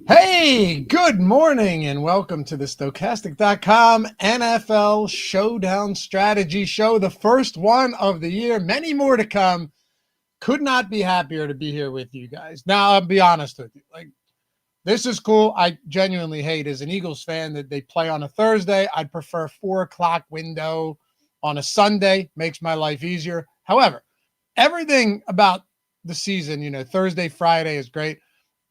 Hey, good morning and welcome to the Stokastic.com NFL Showdown Strategy Show, the first one of the year, many more to come. Could not be happier to be here with you guys. Now, I'll be honest with you. This is cool. I genuinely hate, as an Eagles fan, that they play on a Thursday. I'd prefer 4 o'clock window on a Sunday. Makes my life easier. However, everything about the season, Thursday, Friday is great.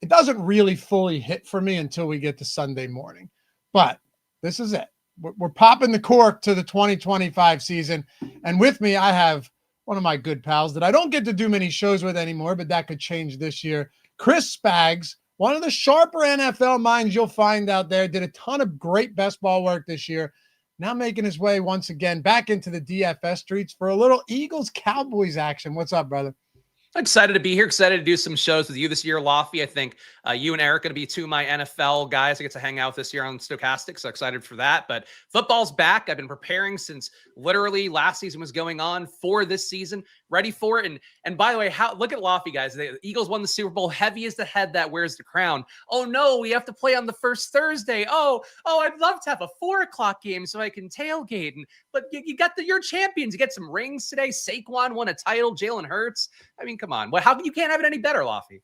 It doesn't really fully hit for me until we get to Sunday morning. But this is it. We're popping the cork to the 2025 season. And with me, I have one of my good pals that I don't get to do many shows with anymore, but that could change this year. Chris Spags, one of the sharper NFL minds you'll find out there, did a ton of great best ball work this year. Now making his way once again back into the DFS streets for a little Eagles-Cowboys action. What's up, brother? Excited to be here. Excited to do some shows with you this year, Loughy. I think you and Eric are going to be two of my NFL guys I get to hang out this year on Stokastic, so excited for that. But football's back. I've been preparing since literally last season was going on for this season, ready for it. And by the way, look at Loughy, guys. The Eagles won the Super Bowl. Heavy is the head that wears the crown. Oh no, we have to play on the first Thursday. Oh, I'd love to have a 4 o'clock game so I can tailgate. But you got your champions. You get some rings today. Saquon won a title. Jalen Hurts. I mean, come on. Well, how you can't have it any better, Loughy?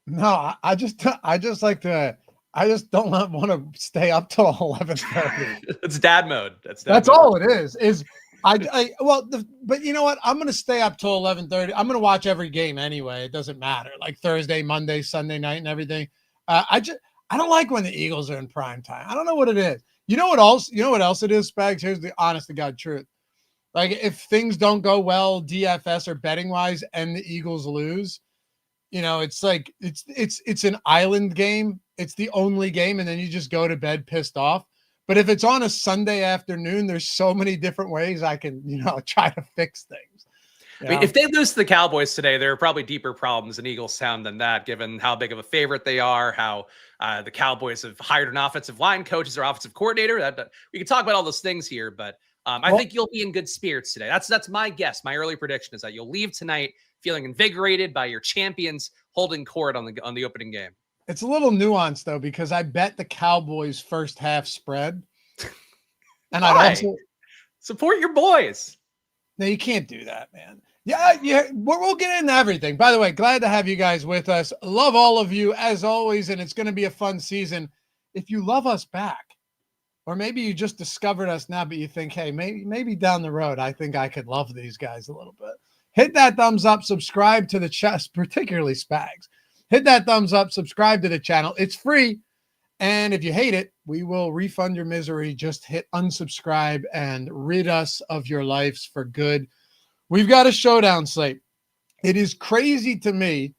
No, I just like to. I just don't want to stay up till 11:30. It's dad mode. That's mode. All it is. But you know what? I'm going to stay up till 11:30. I'm going to watch every game anyway. It doesn't matter. Like Thursday, Monday, Sunday night, and everything. I don't like when the Eagles are in prime time. I don't know what it is. You know what else it is, Spags? Here's the honest to God truth. Like, if things don't go well, DFS or betting wise, and the Eagles lose, it's like it's an island game. It's the only game, and then you just go to bed pissed off. But if it's on a Sunday afternoon, there's so many different ways I can, try to fix things. I mean, if they lose to the Cowboys today, there are probably deeper problems in Eagles sound than that, given how big of a favorite they are, how the Cowboys have hired an offensive line coach as their offensive coordinator. We can talk about all those things here, but I think you'll be in good spirits today. That's my guess. My early prediction is that you'll leave tonight feeling invigorated by your champions holding court on the opening game. It's a little nuanced though, because I bet the Cowboys first half spread, and I'd also support your boys. No, you can't do that, man. Yeah, we'll get into everything. By the way, glad to have you guys with us. Love all of you as always, and it's going to be a fun season. If you love us back, or maybe you just discovered us now, but you think, hey, maybe down the road, I think I could love these guys a little bit. Hit that thumbs up, subscribe to the channel, particularly Spags. Hit that thumbs up, subscribe to the channel. It's free. And if you hate it, we will refund your misery. Just hit unsubscribe and rid us of your lives for good. We've got a showdown slate. It is crazy to me,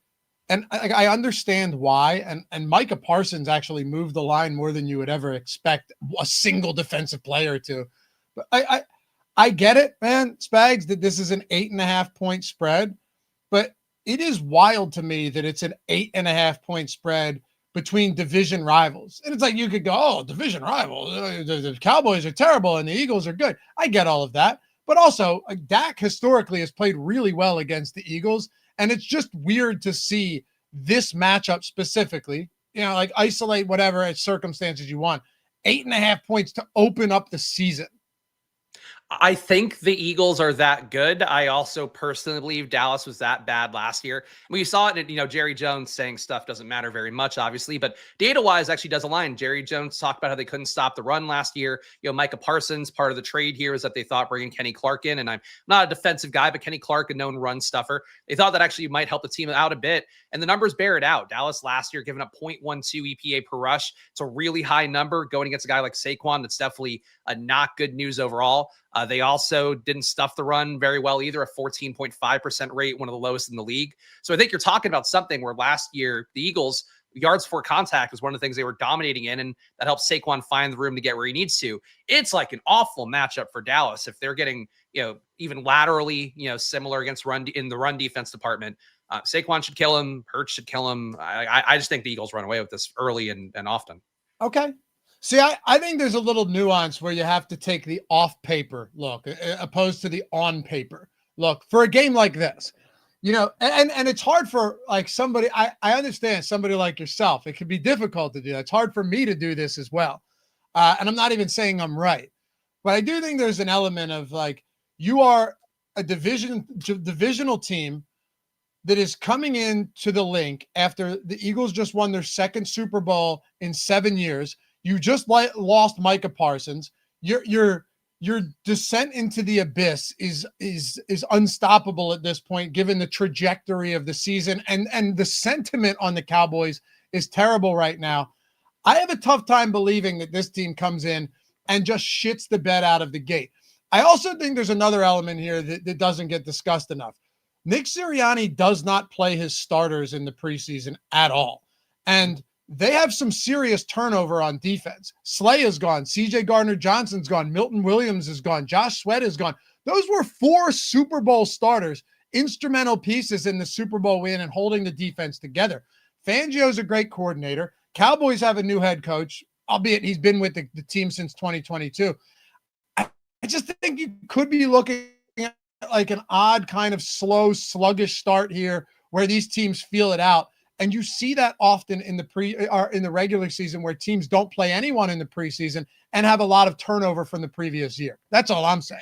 and I understand why. And Micah Parsons actually moved the line more than you would ever expect a single defensive player to. But I get it, man, Spags, that this is an 8.5 point spread, but it is wild to me that it's an 8.5 point spread between division rivals. And it's like, you could go, oh, division rivals, the Cowboys are terrible and the Eagles are good. I get all of that. But also, Dak historically has played really well against the Eagles. And it's just weird to see this matchup specifically, like isolate whatever circumstances you want. 8.5 points to open up the season. I think the Eagles are that good. I also personally believe Dallas was that bad last year. We saw it in, Jerry Jones saying stuff doesn't matter very much, obviously, but data-wise actually does align. Jerry Jones talked about how they couldn't stop the run last year. Micah Parsons, part of the trade here is that they thought bringing Kenny Clark in, and I'm not a defensive guy, but Kenny Clark, a known run stuffer. They thought that actually might help the team out a bit, and the numbers bear it out. Dallas last year giving up 0.12 EPA per rush. It's a really high number going against a guy like Saquon. That's definitely not good news overall. They also didn't stuff the run very well either, a 14.5% rate, one of the lowest in the league. So I think you're talking about something where last year, the Eagles, yards for contact was one of the things they were dominating in, and that helps Saquon find the room to get where he needs to. It's like an awful matchup for Dallas if they're getting, even laterally, similar against in the run defense department. Saquon should kill him. Hurts should kill him. I just think the Eagles run away with this early and often. Okay. See, I think there's a little nuance where you have to take the off paper look opposed to the on paper look for a game like this. and it's hard for like somebody, I understand somebody like yourself. It can be difficult to do that. It's hard for me to do this as well. And I'm not even saying I'm right, but I do think there's an element of like, you are a divisional team that is coming into the link after the Eagles just won their second Super Bowl in 7 years. You just lost Micah Parsons. Your descent into the abyss is unstoppable at this point, given the trajectory of the season, and the sentiment on the Cowboys is terrible right now. I have a tough time believing that this team comes in and just shits the bed out of the gate. I also think there's another element here that doesn't get discussed enough. Nick Sirianni does not play his starters in the preseason at all. And they have some serious turnover on defense. Slay is gone. CJ Gardner-Johnson's gone. Milton Williams is gone. Josh Sweat is gone. Those were 4 Super Bowl starters, instrumental pieces in the Super Bowl win and holding the defense together. Fangio's a great coordinator. Cowboys have a new head coach, albeit he's been with the team since 2022. I just think you could be looking at like an odd kind of slow, sluggish start here where these teams feel it out. And you see that often in the regular season where teams don't play anyone in the preseason and have a lot of turnover from the previous year. That's all I'm saying.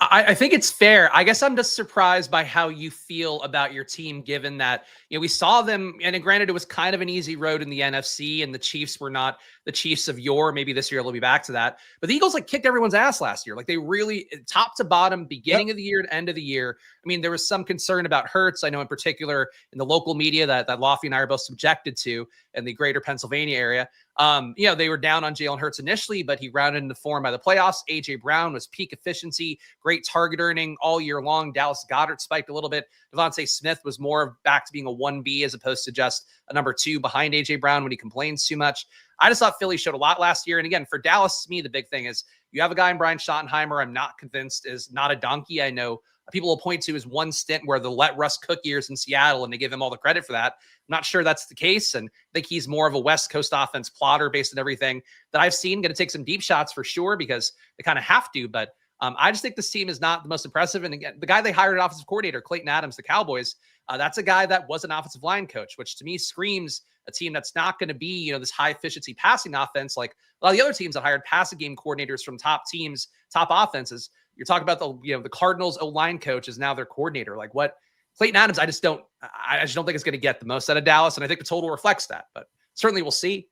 I think it's fair. I guess I'm just surprised by how you feel about your team, given that, we saw them, and granted, it was kind of an easy road in the NFC, and the Chiefs were not the Chiefs of yore. Maybe this year they'll be back to that. But the Eagles kicked everyone's ass last year. They really, top to bottom, beginning of the year and end of the year. I mean, there was some concern about Hurts. I know in particular in the local media that Loughy and I are both subjected to in the greater Pennsylvania area. They were down on Jalen Hurts initially, but he rounded into form by the playoffs. A.J. Brown was peak efficiency, great target earning all year long. Dallas Goedert spiked a little bit. Devontae Smith was more back to being a 1B as opposed to just a number 2 behind A.J. Brown when he complains too much. I just thought Philly showed a lot last year. And again, for Dallas, to me, the big thing is you have a guy in Brian Schottenheimer I'm not convinced is not a donkey. I know people will point to his one stint where the let Russ cook years in Seattle, and they give him all the credit for that. I'm not sure that's the case. And I think he's more of a West Coast offense plotter based on everything that I've seen. Going to take some deep shots for sure because they kind of have to. But I just think this team is not the most impressive. And again, the guy they hired an offensive coordinator, Clayton Adams, the Cowboys, that's a guy that was an offensive line coach, which to me screams a team that's not going to be, this high efficiency passing offense like a lot of the other teams that hired passing game coordinators from top teams, top offenses. You're talking about the Cardinals O-line coach is now their coordinator. What Clayton Adams, I just don't think it's going to get the most out of Dallas. And I think the total reflects that, but certainly we'll see.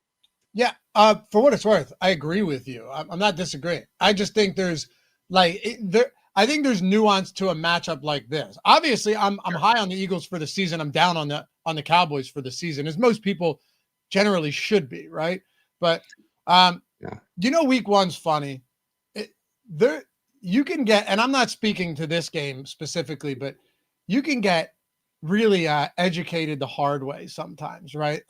Yeah. For what it's worth, I agree with you. I'm not disagreeing. I just think there's I think there's nuance to a matchup like this. Obviously I'm high on the Eagles for the season. I'm down on the Cowboys for the season, as most people generally should be. Right. But, week one's funny. You can get, and I'm not speaking to this game specifically, but you can get really educated the hard way sometimes, right?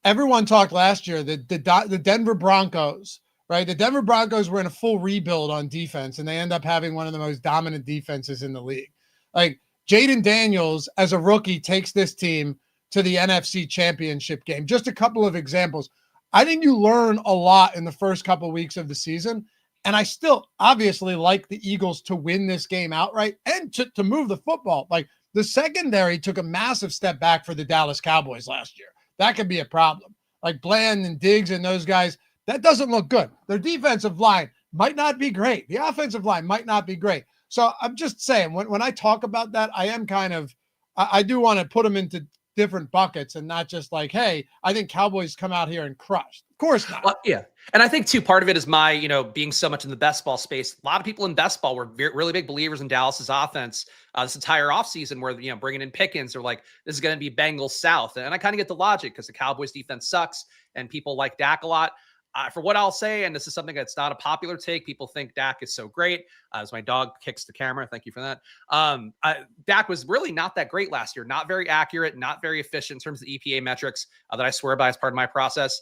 Everyone talked last year that the Denver Broncos, right? The Denver Broncos were in a full rebuild on defense, and they end up having one of the most dominant defenses in the league. Jaden Daniels, as a rookie, takes this team to the NFC Championship game. Just a couple of examples. I think you learn a lot in the first couple of weeks of the season. And I still obviously like the Eagles to win this game outright and to move the football. The secondary took a massive step back for the Dallas Cowboys last year. That could be a problem. Bland and Diggs and those guys, that doesn't look good. Their defensive line might not be great. The offensive line might not be great. So I'm just saying, when I talk about that, I am I do want to put them into different buckets and not just hey, I think Cowboys come out here and crush. Of course not. Well, yeah. And I think too, part of it is my, being so much in the best ball space. A lot of people in best ball were really big believers in Dallas's offense this entire offseason where, bringing in Pickens or this is going to be Bengals South. And I kind of get the logic because the Cowboys defense sucks and people like Dak a lot. For what I'll say, and this is something that's not a popular take, people think Dak is so great. As my dog kicks the camera, thank you for that. Dak was really not that great last year. Not very accurate, not very efficient in terms of the EPA metrics that I swear by as part of my process.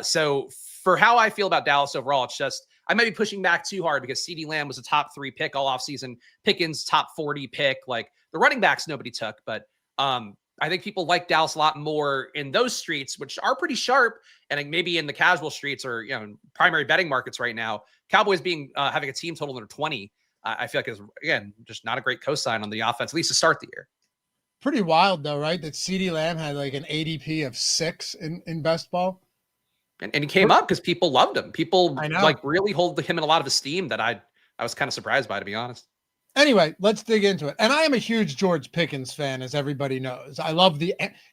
So for how I feel about Dallas overall, it's just I might be pushing back too hard because CeeDee Lamb was a top 3 pick all offseason. Pickens, top 40 pick. The running backs nobody took, but I think people like Dallas a lot more in those streets, which are pretty sharp, and maybe in the casual streets or primary betting markets right now. Cowboys being having a team total under 20, I feel like is again just not a great cosign on the offense, at least to start the year. Pretty wild though, right? That CeeDee Lamb had like an ADP of 6 in best ball. And he came up because people loved him. People I know. like really hold him in a lot of esteem that I was kind of surprised by, to be honest. Anyway, let's dig into it. And I am a huge George Pickens fan, as everybody knows. I love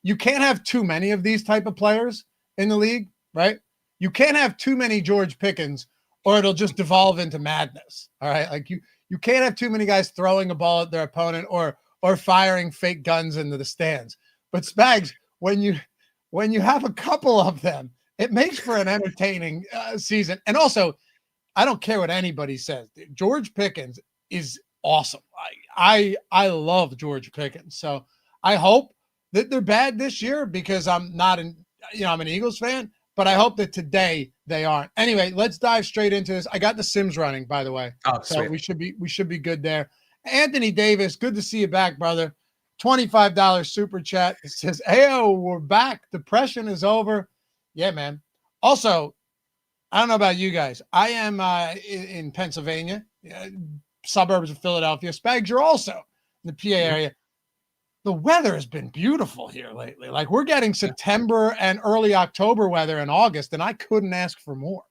you can't have too many of these type of players in the league, right? You can't have too many George Pickens or it'll just devolve into madness. All right. Like you can't have too many guys throwing a ball at their opponent or firing fake guns into the stands. But Spags, when you have a couple of them, it makes for an entertaining season. And also, I don't care what anybody says. George Pickens is awesome. I love George Pickens. So I hope that they're bad this year because I'm an Eagles fan, but I hope that today they aren't. Anyway, let's dive straight into this. I got the Sims running, by the way. Oh, so sweet. we should be good there. Anthony Davis, good to see you back, brother. $25 super chat. It says, "Heyo, we're back. Depression is over." Yeah, man. Also, I don't know about you guys. I am in Pennsylvania, suburbs of Philadelphia. Spags, you're also in the PA area. The weather has been beautiful here lately. Like we're getting September and early October weather in August, and I couldn't ask for more.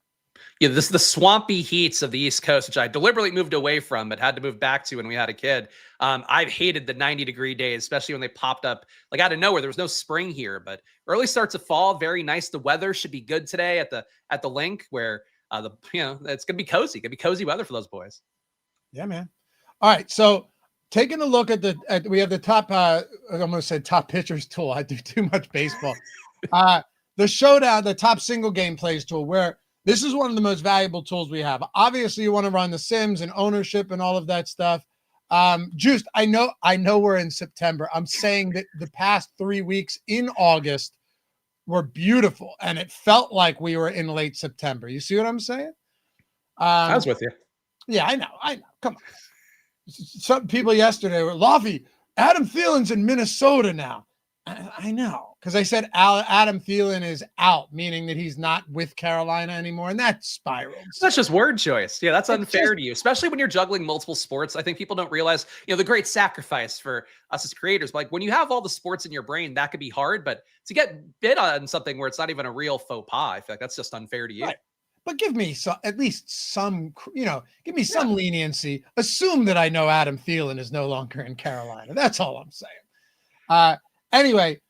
Yeah, this is the swampy heats of the East Coast, which I deliberately moved away from, but had to move back to when we had a kid. I've hated the 90-degree days, especially when they popped up like out of nowhere. There was no spring here, but early starts of fall, very nice. The weather should be good today at the link where it's gonna be cozy. Gonna be cozy weather for those boys. Yeah, man. All right, so taking a look at we have the top. I almost said top pitchers tool. I do too much baseball. The Showdown, the top single game plays tool, where this is one of the most valuable tools we have. Obviously, you want to run the Sims and ownership and all of that stuff. Juiced, I know we're in September. I'm saying that the past 3 weeks in August were beautiful, and it felt like we were in late September. You see what I'm saying? I was with you. Yeah, I know. Come on. Some people yesterday were, "Loughy, Adam Thielen's in Minnesota now." I know, because I said Adam Thielen is out, meaning that he's not with Carolina anymore, and that spiraled. That's just word choice. Yeah, that's unfair to you, especially when you're juggling multiple sports. I think people don't realize, the great sacrifice for us as creators. Like when you have all the sports in your brain, that could be hard, but to get bid on something where it's not even a real faux pas, I feel like that's just unfair to you. Right. But give me at least some, give me some leniency. Assume that I know Adam Thielen is no longer in Carolina. That's all I'm saying. Anyway,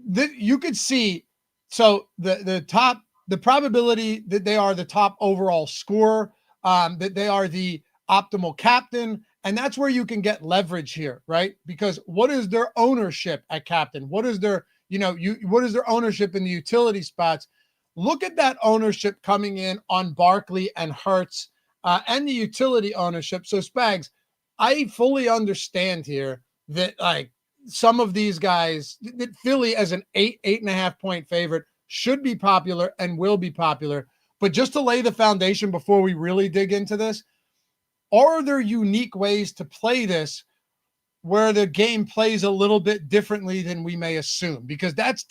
you could see, so the probability that they are the top overall scorer, that they are the optimal captain, and that's where you can get leverage here, right? Because what is their ownership at captain? What is their, what is their ownership in the utility spots? Look at that ownership coming in on Barkley and Hurts, and the utility ownership. So Spags, I fully understand here that like some of these guys, that Philly as an 8.5 point favorite should be popular and will be popular. But just to lay the foundation before we really dig into this, are there unique ways to play this where the game plays a little bit differently than we may assume? Because that's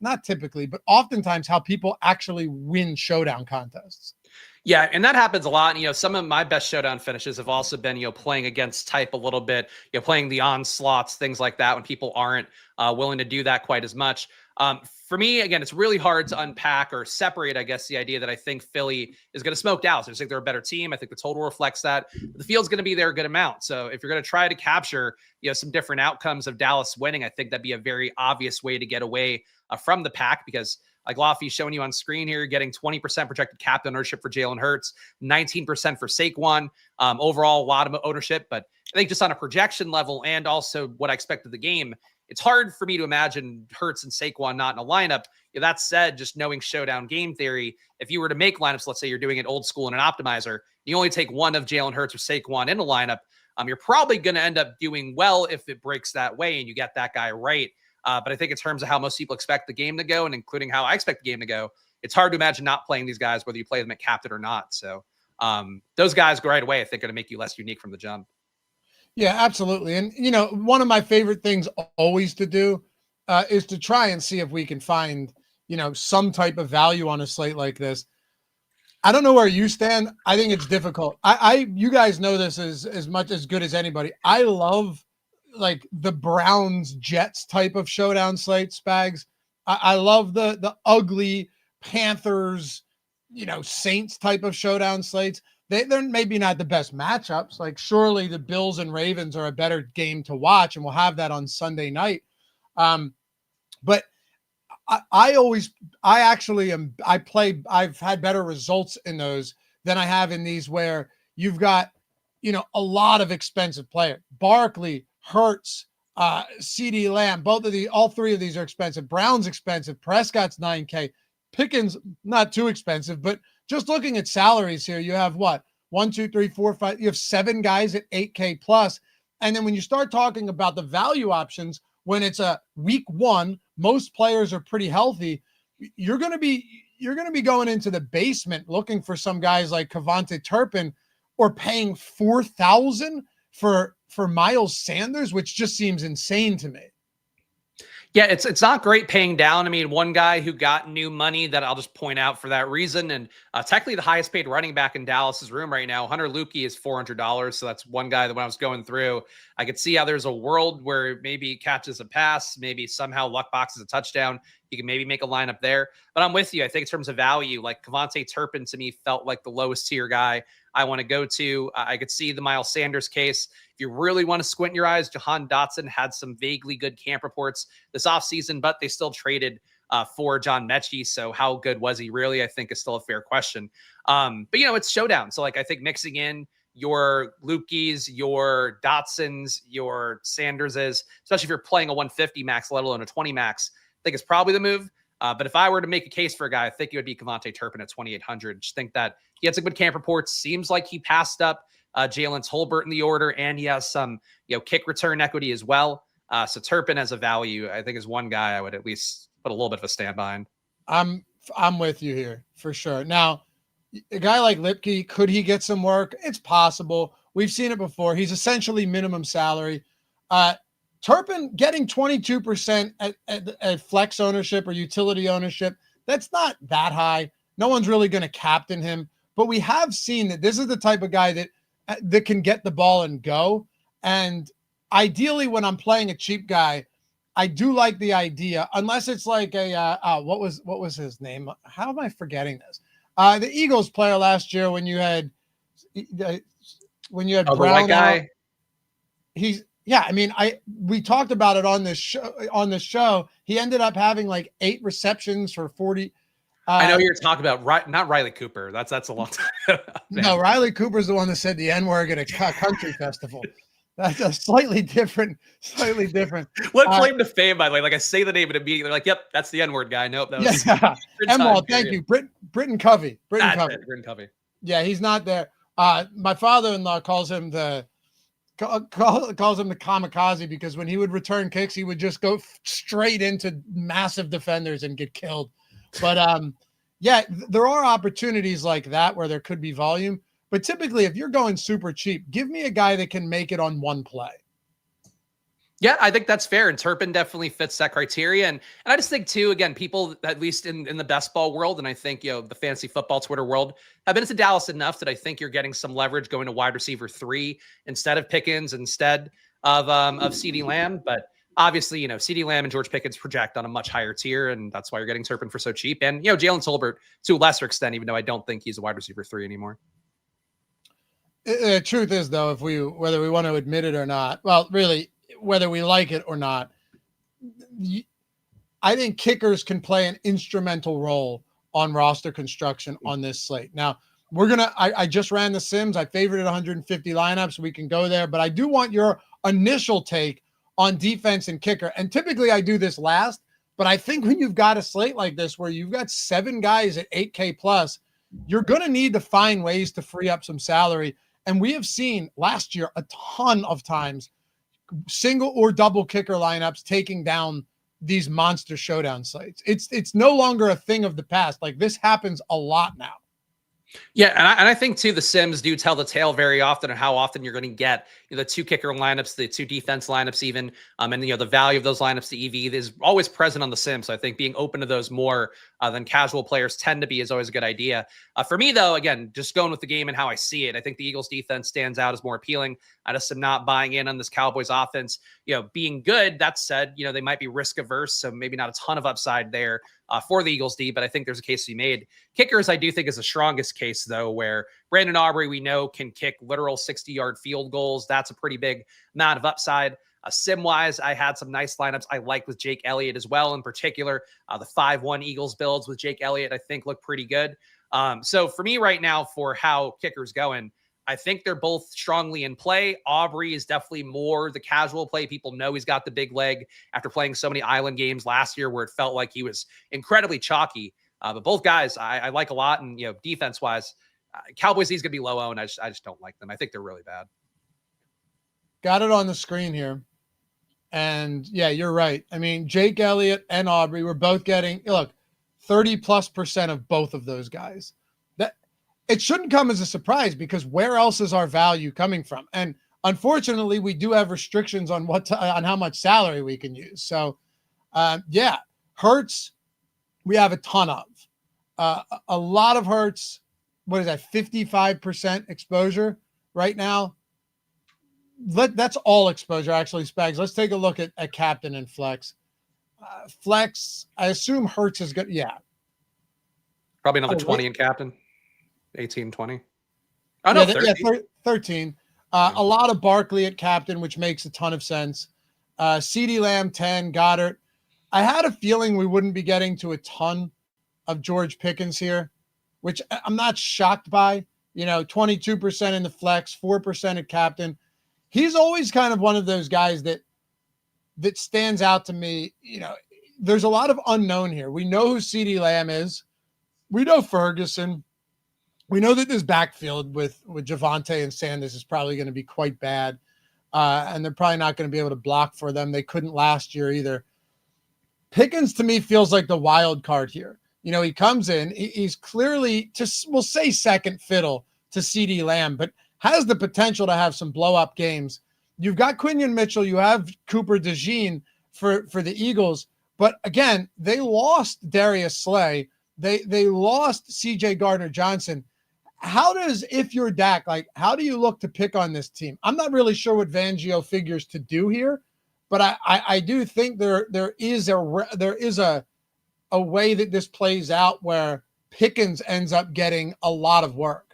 not typically, but oftentimes how people actually win showdown contests. Yeah, and that happens a lot. Some of my best showdown finishes have also been, playing against type a little bit, playing the onslaughts, things like that, when people aren't willing to do that quite as much. For me, again, it's really hard to unpack or separate, I guess, the idea that I think Philly is going to smoke Dallas. I just think they're a better team. I think the total reflects that. The field's going to be there a good amount. So if you're going to try to capture, some different outcomes of Dallas winning, I think that'd be a very obvious way to get away from the pack, because like Loughy's showing you on screen here, getting 20% projected captain ownership for Jalen Hurts, 19% for Saquon. Overall, a lot of ownership, but I think just on a projection level and also what I expect of the game, it's hard for me to imagine Hurts and Saquon not in a lineup. That said, just knowing showdown game theory, if you were to make lineups, let's say you're doing it old school in an optimizer, you only take one of Jalen Hurts or Saquon in a lineup, you're probably going to end up doing well if it breaks that way and you get that guy right. But I think in terms of how most people expect the game to go, and including how I expect the game to go, it's hard to imagine not playing these guys, whether you play them at captain or not. So those guys go right away, I think, are going to make you less unique from the jump. Yeah, absolutely. And, one of my favorite things always to do is to try and see if we can find, some type of value on a slate like this. I don't know where you stand. I think it's difficult. You guys know this as much as good as anybody. I love like the Browns Jets type of showdown slate, Spags. I love the ugly Panthers, Saints type of showdown slates. They're maybe not the best matchups. Like surely the Bills and Ravens are a better game to watch, and we'll have that on Sunday night. But I've had better results in those than I have in these where you've got, a lot of expensive players. Barkley, Hurts, CD Lamb, all three of these are expensive. Brown's expensive. Prescott's $9K. Pickens, not too expensive, but just looking at salaries here, you have what? 1, 2, 3, 4, 5. You have 7 guys at $8K plus. And then when you start talking about the value options, when it's a week 1, most players are pretty healthy. You're going to be going into the basement looking for some guys like Kevontae Turpin, or paying $4,000 for Miles Sanders, which just seems insane to me. Yeah, it's not great paying down. I mean, one guy who got new money that I'll just point out for that reason, and technically the highest paid running back in Dallas's room right now, Hunter Loughy, is $400. So that's one guy that when I was going through, I could see how there's a world where maybe he catches a pass, maybe somehow luck boxes a touchdown. You can maybe make a lineup there. But I'm with you. I think in terms of value, like Kevontae Turpin to me felt like the lowest tier guy I want to go to. I could see the Miles Sanders case. If you really want to squint your eyes, Jahan Dotson had some vaguely good camp reports this offseason, but they still traded for John Mechie. So how good was he really? I think is still a fair question. But it's showdown. So like, I think mixing in your Lukes, your Dotsons, your Sanderses, especially if you're playing a 150 max, let alone a 20 max, I think it's probably the move. But if I were to make a case for a guy, I think it would be Kevontae Turpin at 2,800. Just think that he had some good camp reports. Seems like he passed up Jalen Tolbert in the order, and he has some, kick return equity as well. So Turpin as a value, I think, is one guy I would at least put a little bit of a stand behind. I'm with you here for sure. Now, a guy like Lipke, could he get some work? It's possible. We've seen it before. He's essentially minimum salary. Turpin getting 22% at flex ownership or utility ownership, that's not that high. No one's really going to captain him, but we have seen that this is the type of guy that can get the ball and go. And ideally, when I'm playing a cheap guy, I do like the idea, unless it's like what was his name? How am I forgetting this? The Eagles player last year when you had Brown, the white guy. We talked about it on this show. He ended up having like 8 receptions for 40. I know you're talking about not Riley Cooper. That's a long time. No, Riley Cooper's the one that said the N-word at a country festival. That's a slightly different. What claim to fame, by the way? Like I say the name and immediately like, yep, that's the N-word guy. Nope, that was Emerald. Thank you, Britton Covey. Britton Covey. Yeah, he's not there. My father-in-law calls him the kamikaze because when he would return kicks, he would just go straight into massive defenders and get killed. But there are opportunities like that where there could be volume. But typically, if you're going super cheap, give me a guy that can make it on one play. Yeah, I think that's fair. And Turpin definitely fits that criteria. And I just think, too, again, people, at least in the best ball world, and I think, the fantasy football Twitter world, have been into Dallas enough that I think you're getting some leverage going to wide receiver 3 instead of Pickens, instead of CeeDee Lamb. But obviously, CeeDee Lamb and George Pickens project on a much higher tier, and that's why you're getting Turpin for so cheap. And, Jalen Tolbert to a lesser extent, even though I don't think he's a wide receiver 3 anymore. The truth is, though, whether we want to admit it or not, well, really, whether we like it or not, I think kickers can play an instrumental role on roster construction on this slate. Now, I just ran the Sims. I favorited 150 lineups. We can go there, but I do want your initial take on defense and kicker. And typically I do this last, but I think when you've got a slate like this, where you've got 7 guys at 8K plus, you're going to need to find ways to free up some salary. And we have seen last year a ton of times single or double kicker lineups taking down these monster showdown sites. It's no longer a thing of the past. Like this happens a lot now. Yeah, and I think too the Sims do tell the tale very often, and how often you're going to get the two kicker lineups, the two defense lineups, even, and the value of those lineups to EV is always present on the Sims. So I think being open to those more than casual players tend to be is always a good idea. For me though, again, just going with the game and how I see it, I think the Eagles defense stands out as more appealing. I just am not buying in on this Cowboys offense, being good. That said, they might be risk averse, so maybe not a ton of upside there for the Eagles D, but I think there's a case to be made. Kickers, I do think, is the strongest case, though, where Brandon Aubrey, we know, can kick literal 60-yard field goals. That's a pretty big amount of upside. Sim-wise, I had some nice lineups I like with Jake Elliott as well. In particular, the 5-1 Eagles builds with Jake Elliott, I think, look pretty good. So for me right now, for how kickers going, I think they're both strongly in play. Aubrey is definitely more the casual play. People know he's got the big leg after playing so many island games last year where it felt like he was incredibly chalky. But both guys I like a lot. And, defense-wise, Cowboys, he's going to be low owned. I just don't like them. I think they're really bad. Got it on the screen here. And, yeah, you're right. I mean, Jake Elliott and Aubrey were both getting, 30+% of both of those guys. It shouldn't come as a surprise, because where else is our value coming from? And unfortunately, we do have restrictions on on how much salary we can use. So, Hurts, we have a ton of. A lot of Hurts. What is that? 55% exposure right now. That's all exposure, actually, Spags. Let's take a look at captain and flex. Flex, I assume Hurts is good. Yeah. Probably another 20 in captain. 18, 20. Oh, no, 13. Yeah, 13. A lot of Barkley at captain, which makes a ton of sense. CeeDee Lamb, 10. Goddard. I had a feeling we wouldn't be getting to a ton of George Pickens here, which I'm not shocked by. 22% in the flex, 4% at captain. He's always kind of one of those guys that stands out to me. There's a lot of unknown here. We know who CeeDee Lamb is. We know Ferguson. We know that this backfield with Javonte and Sanders is probably going to be quite bad, and they're probably not going to be able to block for them. They couldn't last year either. Pickens, to me, feels like the wild card here. He comes in. He's clearly, we'll say, second fiddle to CeeDee Lamb, but has the potential to have some blow-up games. You've got Quinion Mitchell. You have Cooper DeJean for the Eagles. But, again, they lost Darius Slay. They lost C.J. Gardner-Johnson. If you're Dak, how do you look to pick on this team? I'm not really sure what Fangio figures to do here, but I do think there is a way that this plays out where Pickens ends up getting a lot of work.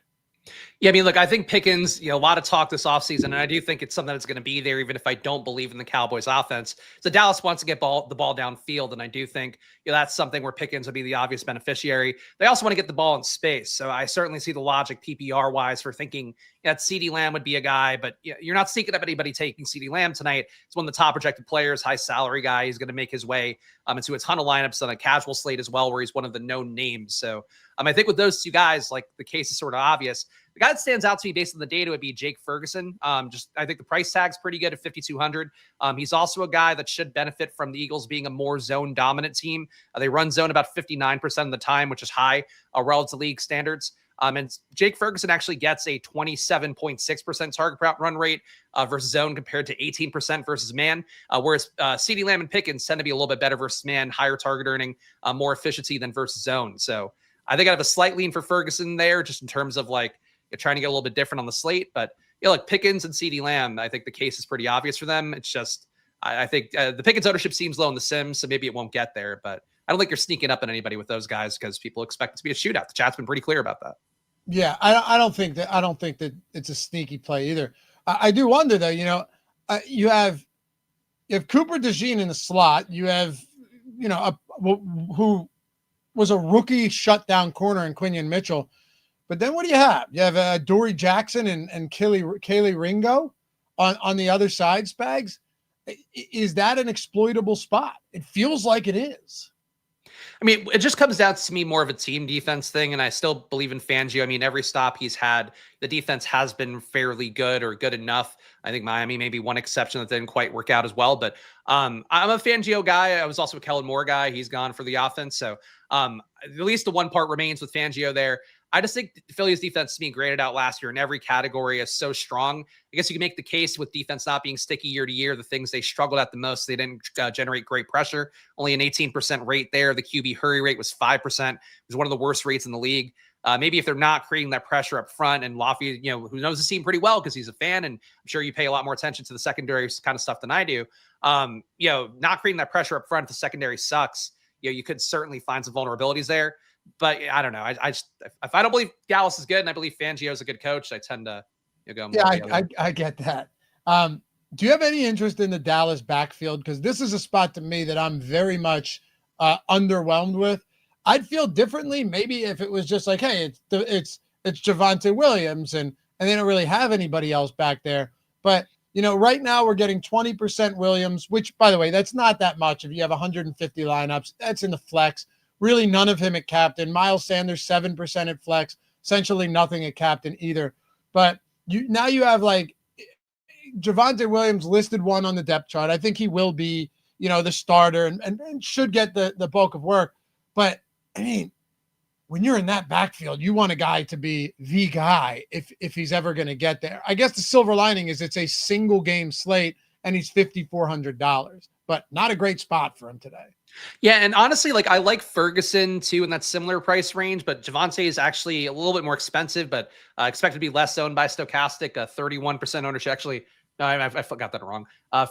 Yeah, I mean, look, I think Pickens, a lot of talk this offseason, and I do think it's something that's going to be there, even if I don't believe in the Cowboys offense. So Dallas wants to get the ball downfield, and I do think that's something where Pickens would be the obvious beneficiary. They also want to get the ball in space, so I certainly see the logic PPR-wise for thinking that CeeDee Lamb would be a guy, but you're not sneaking up anybody taking CeeDee Lamb tonight. It's one of the top projected players, high salary guy. He's going to make his way into a ton of lineups on a casual slate as well, where he's one of the known names. So I think with those two guys, the case is sort of obvious. The guy that stands out to me based on the data would be Jake Ferguson. I think the price tag's pretty good at $5,200. He's also a guy that should benefit from the Eagles being a more zone dominant team. They run zone about 59% of the time, which is high relative to league standards. And Jake Ferguson actually gets a 27.6% target run rate versus zone compared to 18% versus man, whereas CeeDee Lamb and Pickens tend to be a little bit better versus man, higher target earning, more efficiency than versus zone. So I think I have a slight lean for Ferguson there, just in terms of trying to get a little bit different on the slate. But Pickens and CeeDee Lamb, I think the case is pretty obvious for them. It's just, I think the Pickens ownership seems low in the Sims, so maybe it won't get there. But I don't think you're sneaking up on anybody with those guys, because people expect it to be a shootout. The chat's been pretty clear about that. Yeah, I don't think that it's a sneaky play either. I do wonder though. You have Cooper DeJean in the slot. You have who was a rookie shutdown corner in Quinion Mitchell. But then what do you have? You have Dory Jackson and Kaylee Ringo on the other side, Spags. Is that an exploitable spot? It feels like it is. I mean, it just comes down to me more of a team defense thing, and I still believe in Fangio. I mean, every stop he's had, the defense has been fairly good or good enough. I think Miami may be one exception that didn't quite work out as well, but I'm a Fangio guy. I was also a Kellen Moore guy. He's gone for the offense, so at least the one part remains with Fangio there. I just think Philly's defense being graded out last year in every category is so strong. I guess you can make the case with defense not being sticky year to year. The things they struggled at the most, they didn't generate great pressure. Only an 18% rate there. The QB hurry rate was 5%. It was one of the worst rates in the league. Maybe if they're not creating that pressure up front, and Loughy, who knows the team pretty well because he's a fan, and I'm sure you pay a lot more attention to the secondary kind of stuff than I do. Not creating that pressure up front, if the secondary sucks, you could certainly find some vulnerabilities there. But I don't know. I just, if I don't believe Dallas is good, and I believe Fangio is a good coach, I tend to go more. Yeah, I get that. Do you have any interest in the Dallas backfield? Because this is a spot to me that I'm very much underwhelmed with. I'd feel differently maybe if it was just like, hey, it's Javonte Williams and they don't really have anybody else back there. But right now we're getting 20% Williams, which, by the way, that's not that much. If you have 150 lineups, that's in the flex. Really none of him at captain. Miles Sanders, 7% at flex. Essentially nothing at captain either. But now you have like Javonte Williams listed 1 on the depth chart. I think he will be, the starter and should get the bulk of work. But, I mean, when you're in that backfield, you want a guy to be the guy if he's ever going to get there. I guess the silver lining is it's a single game slate and he's $5,400, but not a great spot for him today. Yeah, and honestly, I like Ferguson too in that similar price range, but Javonte is actually a little bit more expensive, but expected to be less owned by Stokastic, 31% ownership. Actually, no, I got that wrong.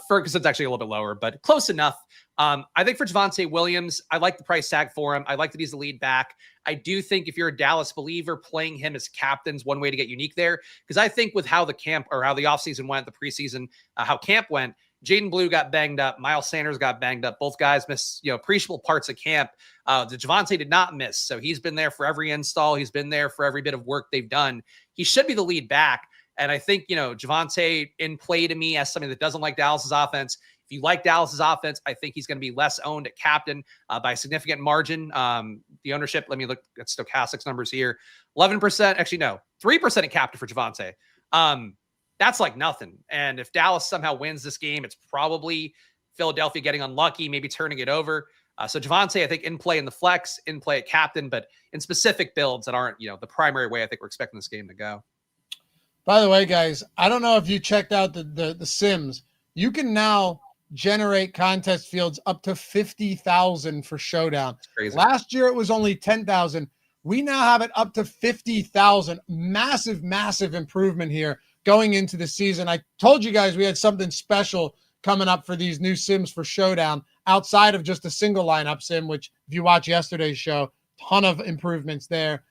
Ferguson's actually a little bit lower, but close enough. I think for Javonte Williams, I like the price tag for him. I like that he's the lead back. I do think if you're a Dallas believer, playing him as captain's one way to get unique there, because I think with how the camp or how the offseason went, the preseason, how camp went, Jaden Blue got banged up. Miles Sanders got banged up. Both guys missed, appreciable parts of camp. The Javonte did not miss. So he's been there for every install. He's been there for every bit of work they've done. He should be the lead back. And I think, Javonte in play to me as somebody that doesn't like Dallas's offense. If you like Dallas's offense, I think he's going to be less owned at captain by a significant margin. The ownership, let me look at Stokastic's numbers here. 11%, actually, no, 3% at captain for Javonte. That's like nothing. And if Dallas somehow wins this game, it's probably Philadelphia getting unlucky, maybe turning it over. So Javonte, I think in play in the flex, in play at captain, but in specific builds that aren't, the primary way I think we're expecting this game to go. By the way, guys, I don't know if you checked out the Sims. You can now generate contest fields up to 50,000 for Showdown. That's crazy. Last year it was only 10,000. We now have it up to 50,000. Massive, massive improvement here going into the season. I told you guys we had something special coming up for these new Sims for Showdown outside of just a single lineup sim, which if you watch yesterday's show, ton of improvements there,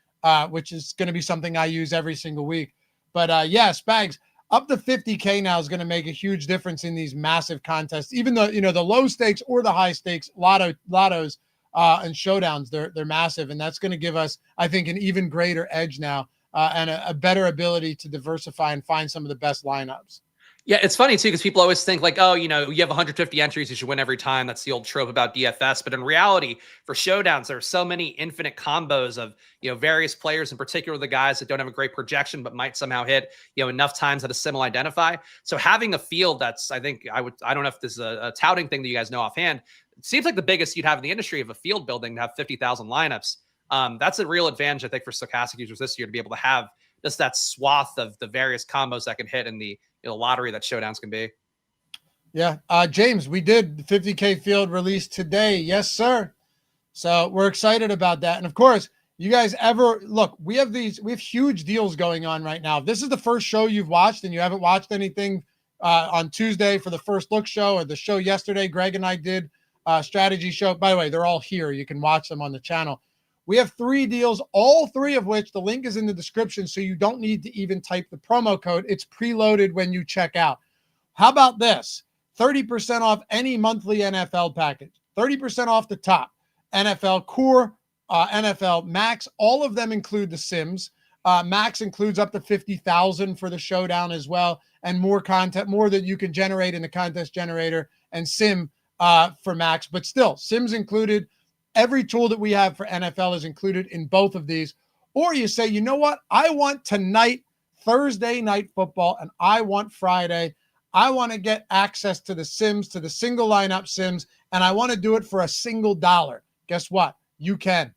which is going to be something I use every single week. But Spags, up to 50K now is going to make a huge difference in these massive contests. Even though, the low stakes or the high stakes lottos and showdowns, they're massive. And that's going to give us, I think, an even greater edge now and a better ability to diversify and find some of the best lineups. Yeah, it's funny too, because people always think like, oh, you have 150 entries, you should win every time. That's the old trope about DFS. But in reality, for showdowns, there are so many infinite combos of, various players, in particular the guys that don't have a great projection, but might somehow hit, enough times that a sim will identify. So having a field that's, I don't know if this is a touting thing that you guys know offhand. It seems like the biggest you'd have in the industry of a field building to have 50,000 lineups. That's a real advantage, I think, for Stokastic users this year to be able to have just that swath of the various combos that can hit in the lottery that showdowns can be. Yeah. James, we did the 50K field release today. Yes, sir. So we're excited about that. And of course, you guys we have huge deals going on right now. If this is the first show you've watched and you haven't watched anything on Tuesday for the first look show or the show yesterday, Greg and I did strategy show. By the way, they're all here. You can watch them on the channel. We have 3 deals, all 3 of which the link is in the description, so you don't need to even type the promo code. It's preloaded when you check out. How about this? 30% off any monthly NFL package, 30% off the top. NFL Core, NFL Max, all of them include the Sims. Max includes up to 50,000 for the Showdown as well, and more content, more that you can generate in the contest generator and Sim for Max. But still, Sims included. Every tool that we have for NFL is included in both of these. Or you say, you know what? I want tonight, Thursday night football, and I want Friday. I want to get access to the Sims, to the single lineup Sims, and I want to do it for a single $1. Guess what? You can.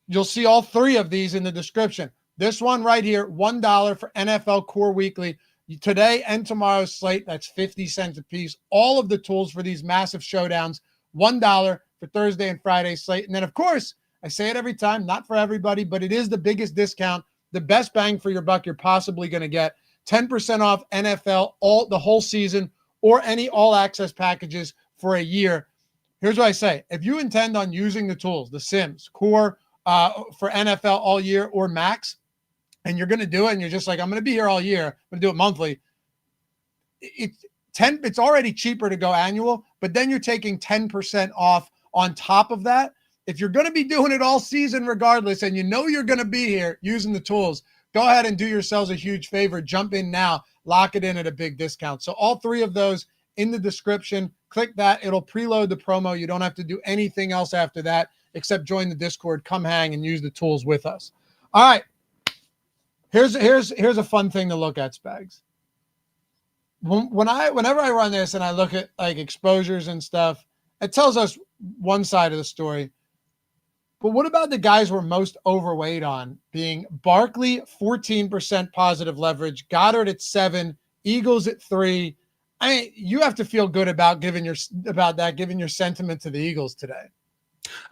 You'll see all three of these in the description. This one right here, $1 for NFL Core Weekly. Today and tomorrow's slate, that's 50 cents a piece. All of the tools for these massive showdowns, $1 for Thursday and Friday slate. And then, of course, I say it every time, not for everybody, but it is the biggest discount, the best bang for your buck you're possibly going to get. 10% off NFL the whole season or any all-access packages for a year. Here's what I say. If you intend on using the tools, the Sims, Core for NFL all year or Max, and you're going to do it and you're just like, I'm going to be here all year, I'm going to do it monthly, it's already cheaper to go annual, but then you're taking 10% off on top of that. If you're going to be doing it all season regardless, and you know you're going to be here using the tools, go ahead and do yourselves a huge favor. Jump in now, lock it in at a big discount. So all three of those in the description. Click that. It'll preload the promo. You don't have to do anything else after that except join the Discord, come hang, and use the tools with us. All right. Here's a fun thing to look at, Spags. Whenever I run this and I look at like exposures and stuff, it tells us one side of the story. But what about the guys we're most overweight on, being Barkley, 14% positive leverage, Goddard at 7, Eagles at 3. You have to feel good about giving your sentiment to the Eagles today.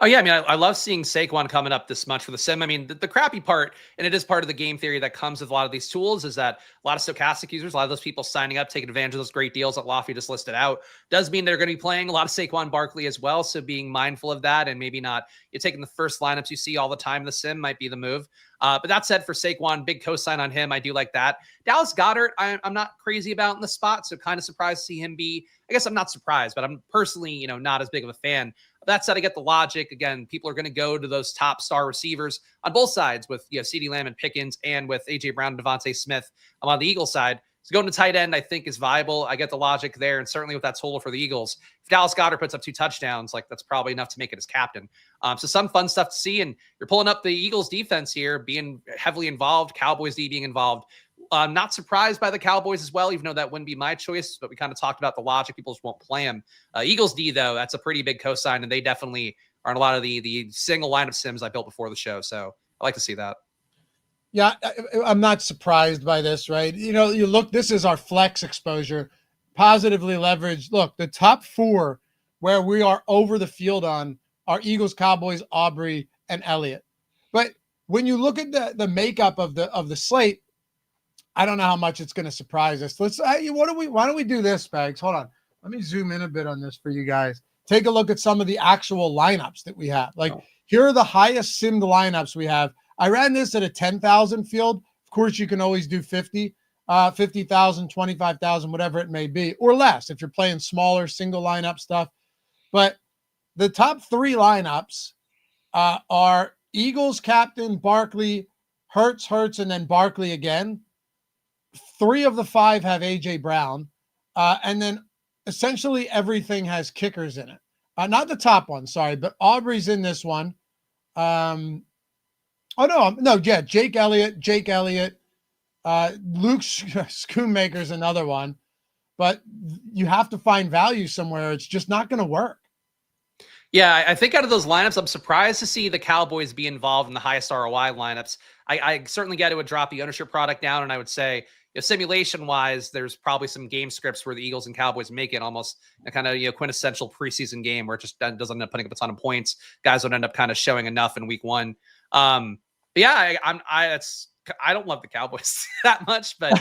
Oh, yeah. I mean, I love seeing Saquon coming up this much for the sim. I mean, the crappy part, and it is part of the game theory that comes with a lot of these tools, is that a lot of Stokastic users, a lot of those people signing up, taking advantage of those great deals that Loughy just listed out, does mean they're going to be playing a lot of Saquon Barkley as well. So being mindful of that and maybe not you're taking the first lineups you see all the time in the sim might be the move. But that said, for Saquon, big cosign on him. I do like that. Dallas Goedert, I'm not crazy about in the spot, so kind of surprised to see him be. I guess I'm not surprised, but I'm personally, not as big of a fan. That said, I get the logic. Again, people are going to go to those top star receivers on both sides with CeeDee Lamb and Pickens, and with A.J. Brown and Devontae Smith. I'm on the Eagles side. So going to tight end, I think, is viable. I get the logic there, and certainly with that total for the Eagles, if Dallas Goedert puts up 2 touchdowns, like that's probably enough to make it as captain. So some fun stuff to see, and you're pulling up the Eagles defense here, being heavily involved, Cowboys D being involved. Not surprised by the Cowboys as well, even though that wouldn't be my choice, but we kind of talked about the logic. People just won't play them. Eagles D, though, that's a pretty big cosign, and they definitely are in a lot of the single line of sims I built before the show. So I like to see that. Yeah, I'm not surprised by this, right? You look, this is our flex exposure, positively leveraged. Look, the top 4 where we are over the field on are Eagles, Cowboys, Aubrey, and Elliott. But when you look at the makeup of the slate, I don't know how much it's going to surprise us. Why don't we do this, Spags? Hold on. Let me zoom in a bit on this for you guys. Take a look at some of the actual lineups that we have. Here are the highest simmed lineups we have. I ran this at a 10,000 field. Of course, you can always do 50, 50,000, 25,000, whatever it may be, or less if you're playing smaller single lineup stuff. But the top 3 lineups are Eagles captain, Barkley, Hurts, and then Barkley again. 3 of the 5 have A.J. Brown. And then essentially everything has kickers in it. Not the top one, sorry, but Aubrey's in this one. Jake Elliott. Luke Schoonmaker's another one. But you have to find value somewhere. It's just not going to work. Yeah, I think out of those lineups, I'm surprised to see the Cowboys be involved in the highest ROI lineups. I certainly get it would drop the ownership product down, and I would say, simulation-wise, there's probably some game scripts where the Eagles and Cowboys make it almost a kind of quintessential preseason game where it just doesn't end up putting up a ton of points. Guys don't end up kind of showing enough in week 1. But yeah, I don't love the Cowboys that much, but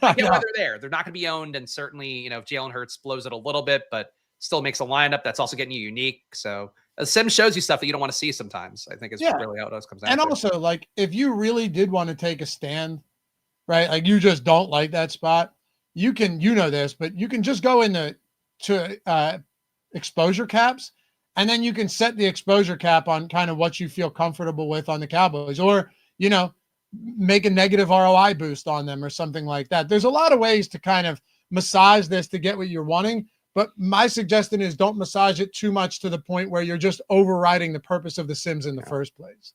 I get why they're there. They're not going to be owned, and certainly if Jalen Hurts blows it a little bit, but still makes a lineup that's also getting you unique. So a sim shows you stuff that you don't want to see sometimes. I think it's really how it comes down. And also, if you really did want to take a stand, right? Like you just don't like that spot, you can, this, but you can just go into exposure caps, and then you can set the exposure cap on kind of what you feel comfortable with on the Cowboys, or, make a negative ROI boost on them or something like that. There's a lot of ways to kind of massage this to get what you're wanting. But my suggestion is don't massage it too much to the point where you're just overriding the purpose of the sims in the first place.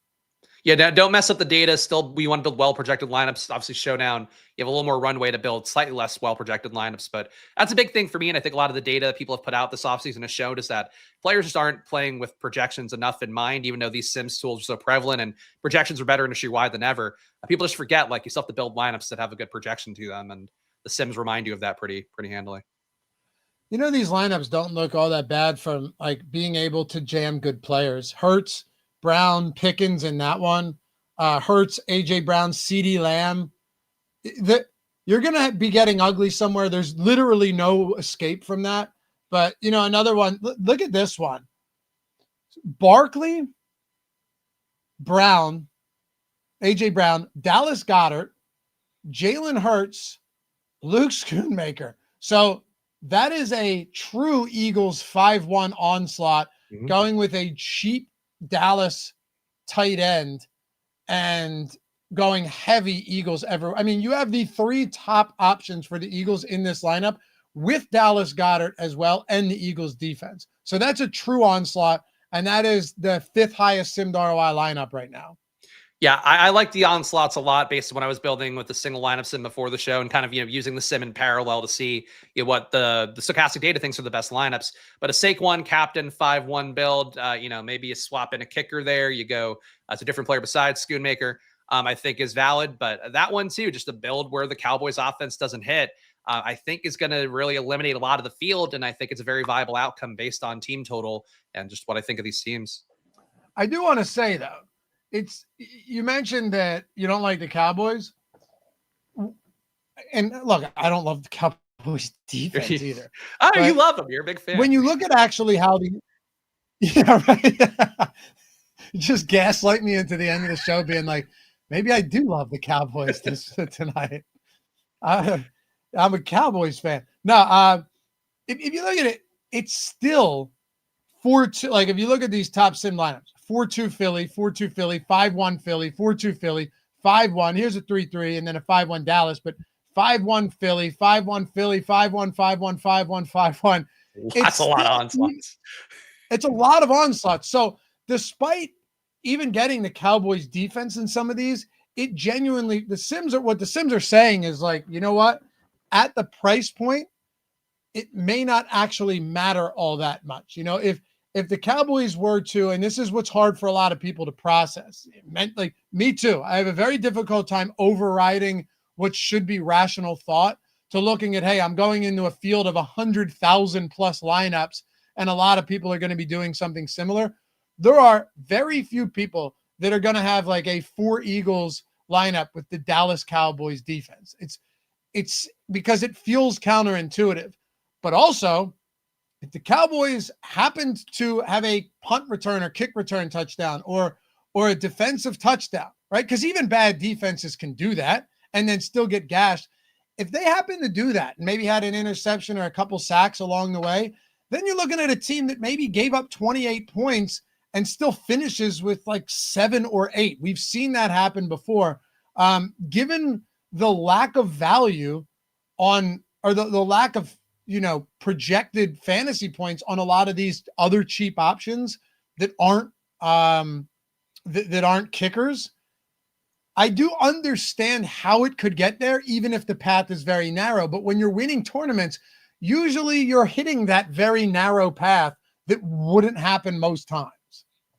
Yeah, don't mess up the data. Still, we want to build well-projected lineups. Obviously, Showdown, you have a little more runway to build slightly less well-projected lineups. But that's a big thing for me. And I think a lot of the data that people have put out this offseason has showed is that players just aren't playing with projections enough in mind, even though these Sims tools are so prevalent and projections are better industry-wide than ever. People just forget, like, you still have to build lineups that have a good projection to them. And the Sims remind you of that pretty handily. You know, these lineups don't look all that bad from like being able to jam good players. Hurts, Brown, Pickens in that one. Hurts, AJ Brown, CeeDee Lamb. You're going to be getting ugly somewhere. There's literally no escape from that. But, you know, another one, look at this one. Barkley, Brown, AJ Brown, Dallas Goedert, Jalen Hurts, Luke Schoonmaker. So that is a true Eagles 5-1 onslaught, going with a cheap Dallas tight end and going heavy Eagles ever. I mean, you have the 3 top options for the Eagles in this lineup with Dallas Goedert as well and the Eagles defense. So that's a true onslaught, and that is the 5th highest simmed ROI lineup right now. Yeah, I like the onslaughts a lot based on when I was building with the single lineup sim before the show and kind of, using the sim in parallel to see what the Stokastic data thinks are the best lineups. But a Saquon captain 5-1 build, maybe you swap in a kicker there. You go to a different player besides Schoonmaker, I think is valid. But that one too, just a build where the Cowboys offense doesn't hit, I think is going to really eliminate a lot of the field. And I think it's a very viable outcome based on team total and just what I think of these teams. I do want to say though, you mentioned that you don't like the Cowboys, and look, I don't love the Cowboys defense either. You love them. You're a big fan. When you look at actually how right. Just gaslight me into the end of the show being like, maybe I do love the Cowboys tonight. I'm a Cowboys fan. No, if you look at it, it's still 4-2. Like if you look at these top sim lineups, 4-2 Philly, 4-2 Philly, 5-1 Philly, 4-2 Philly, 5-1. Here's a 3-3, and then a 5-1 Dallas, but 5-1 Philly, 5-1 Philly, 5-1, 5-1, 5-1, 5-1. That's a lot of onslaughts. It's a lot of onslaughts. So despite even getting the Cowboys defense in some of these, it genuinely, what the Sims are saying is like, you know what? At the price point, it may not actually matter all that much. If the Cowboys were to, and this is what's hard for a lot of people to process, it meant like me too. I have a very difficult time overriding what should be rational thought to looking at, hey, I'm going into a field of 100,000 plus lineups, and a lot of people are going to be doing something similar. There are very few people that are going to have like a 4 Eagles lineup with the Dallas Cowboys defense. It's because it feels counterintuitive, but also, if the Cowboys happened to have a punt return or kick return touchdown or a defensive touchdown, right? Because even bad defenses can do that and then still get gashed. If they happen to do that and maybe had an interception or a couple sacks along the way, then you're looking at a team that maybe gave up 28 points and still finishes with like 7 or 8. We've seen that happen before. Given the lack of value the lack of projected fantasy points on a lot of these other cheap options that aren't that aren't kickers, I do understand how it could get there, even if the path is very narrow. But when you're winning tournaments, usually you're hitting that very narrow path that wouldn't happen most times.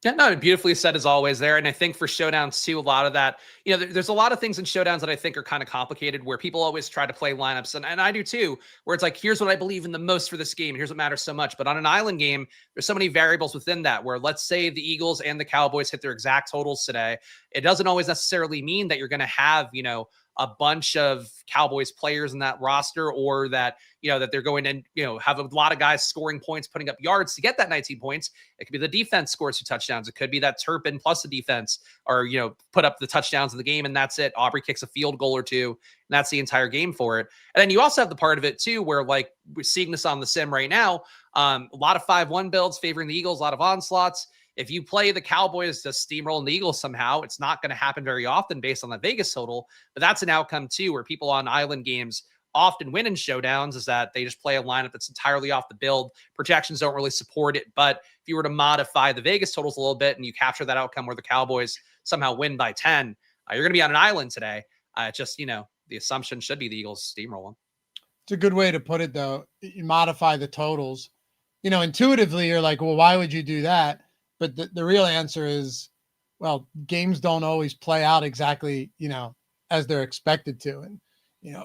Yeah, no, beautifully said as always there. And I think for showdowns too, a lot of that, there's a lot of things in showdowns that I think are kind of complicated where people always try to play lineups. And I do too, where it's like, here's what I believe in the most for this game. And here's what matters so much. But on an island game, there's so many variables within that where let's say the Eagles and the Cowboys hit their exact totals today. It doesn't always necessarily mean that you're going to have, a bunch of Cowboys players in that roster or that, that they're going to, have a lot of guys scoring points, putting up yards to get that 19 points. It could be the defense scores 2 touchdowns. It could be that Turpin plus the defense or, put up the touchdowns in the game and that's it. Aubrey kicks a field goal or 2 and that's the entire game for it. And then you also have the part of it too, where like we're seeing this on the sim right now. A lot of 5-1 builds favoring the Eagles, a lot of onslaughts. If you play the Cowboys to steamroll the Eagles somehow, it's not going to happen very often based on the Vegas total, but that's an outcome too, where people on island games often win in showdowns is that they just play a lineup that's entirely off the build. Projections don't really support it, but if you were to modify the Vegas totals a little bit and you capture that outcome where the Cowboys somehow win by 10, you're going to be on an island today. Just, the assumption should be the Eagles steamroll them. It's a good way to put it, though. You modify the totals. Intuitively, you're like, well, why would you do that? But the real answer is, well, games don't always play out exactly, as they're expected to. And,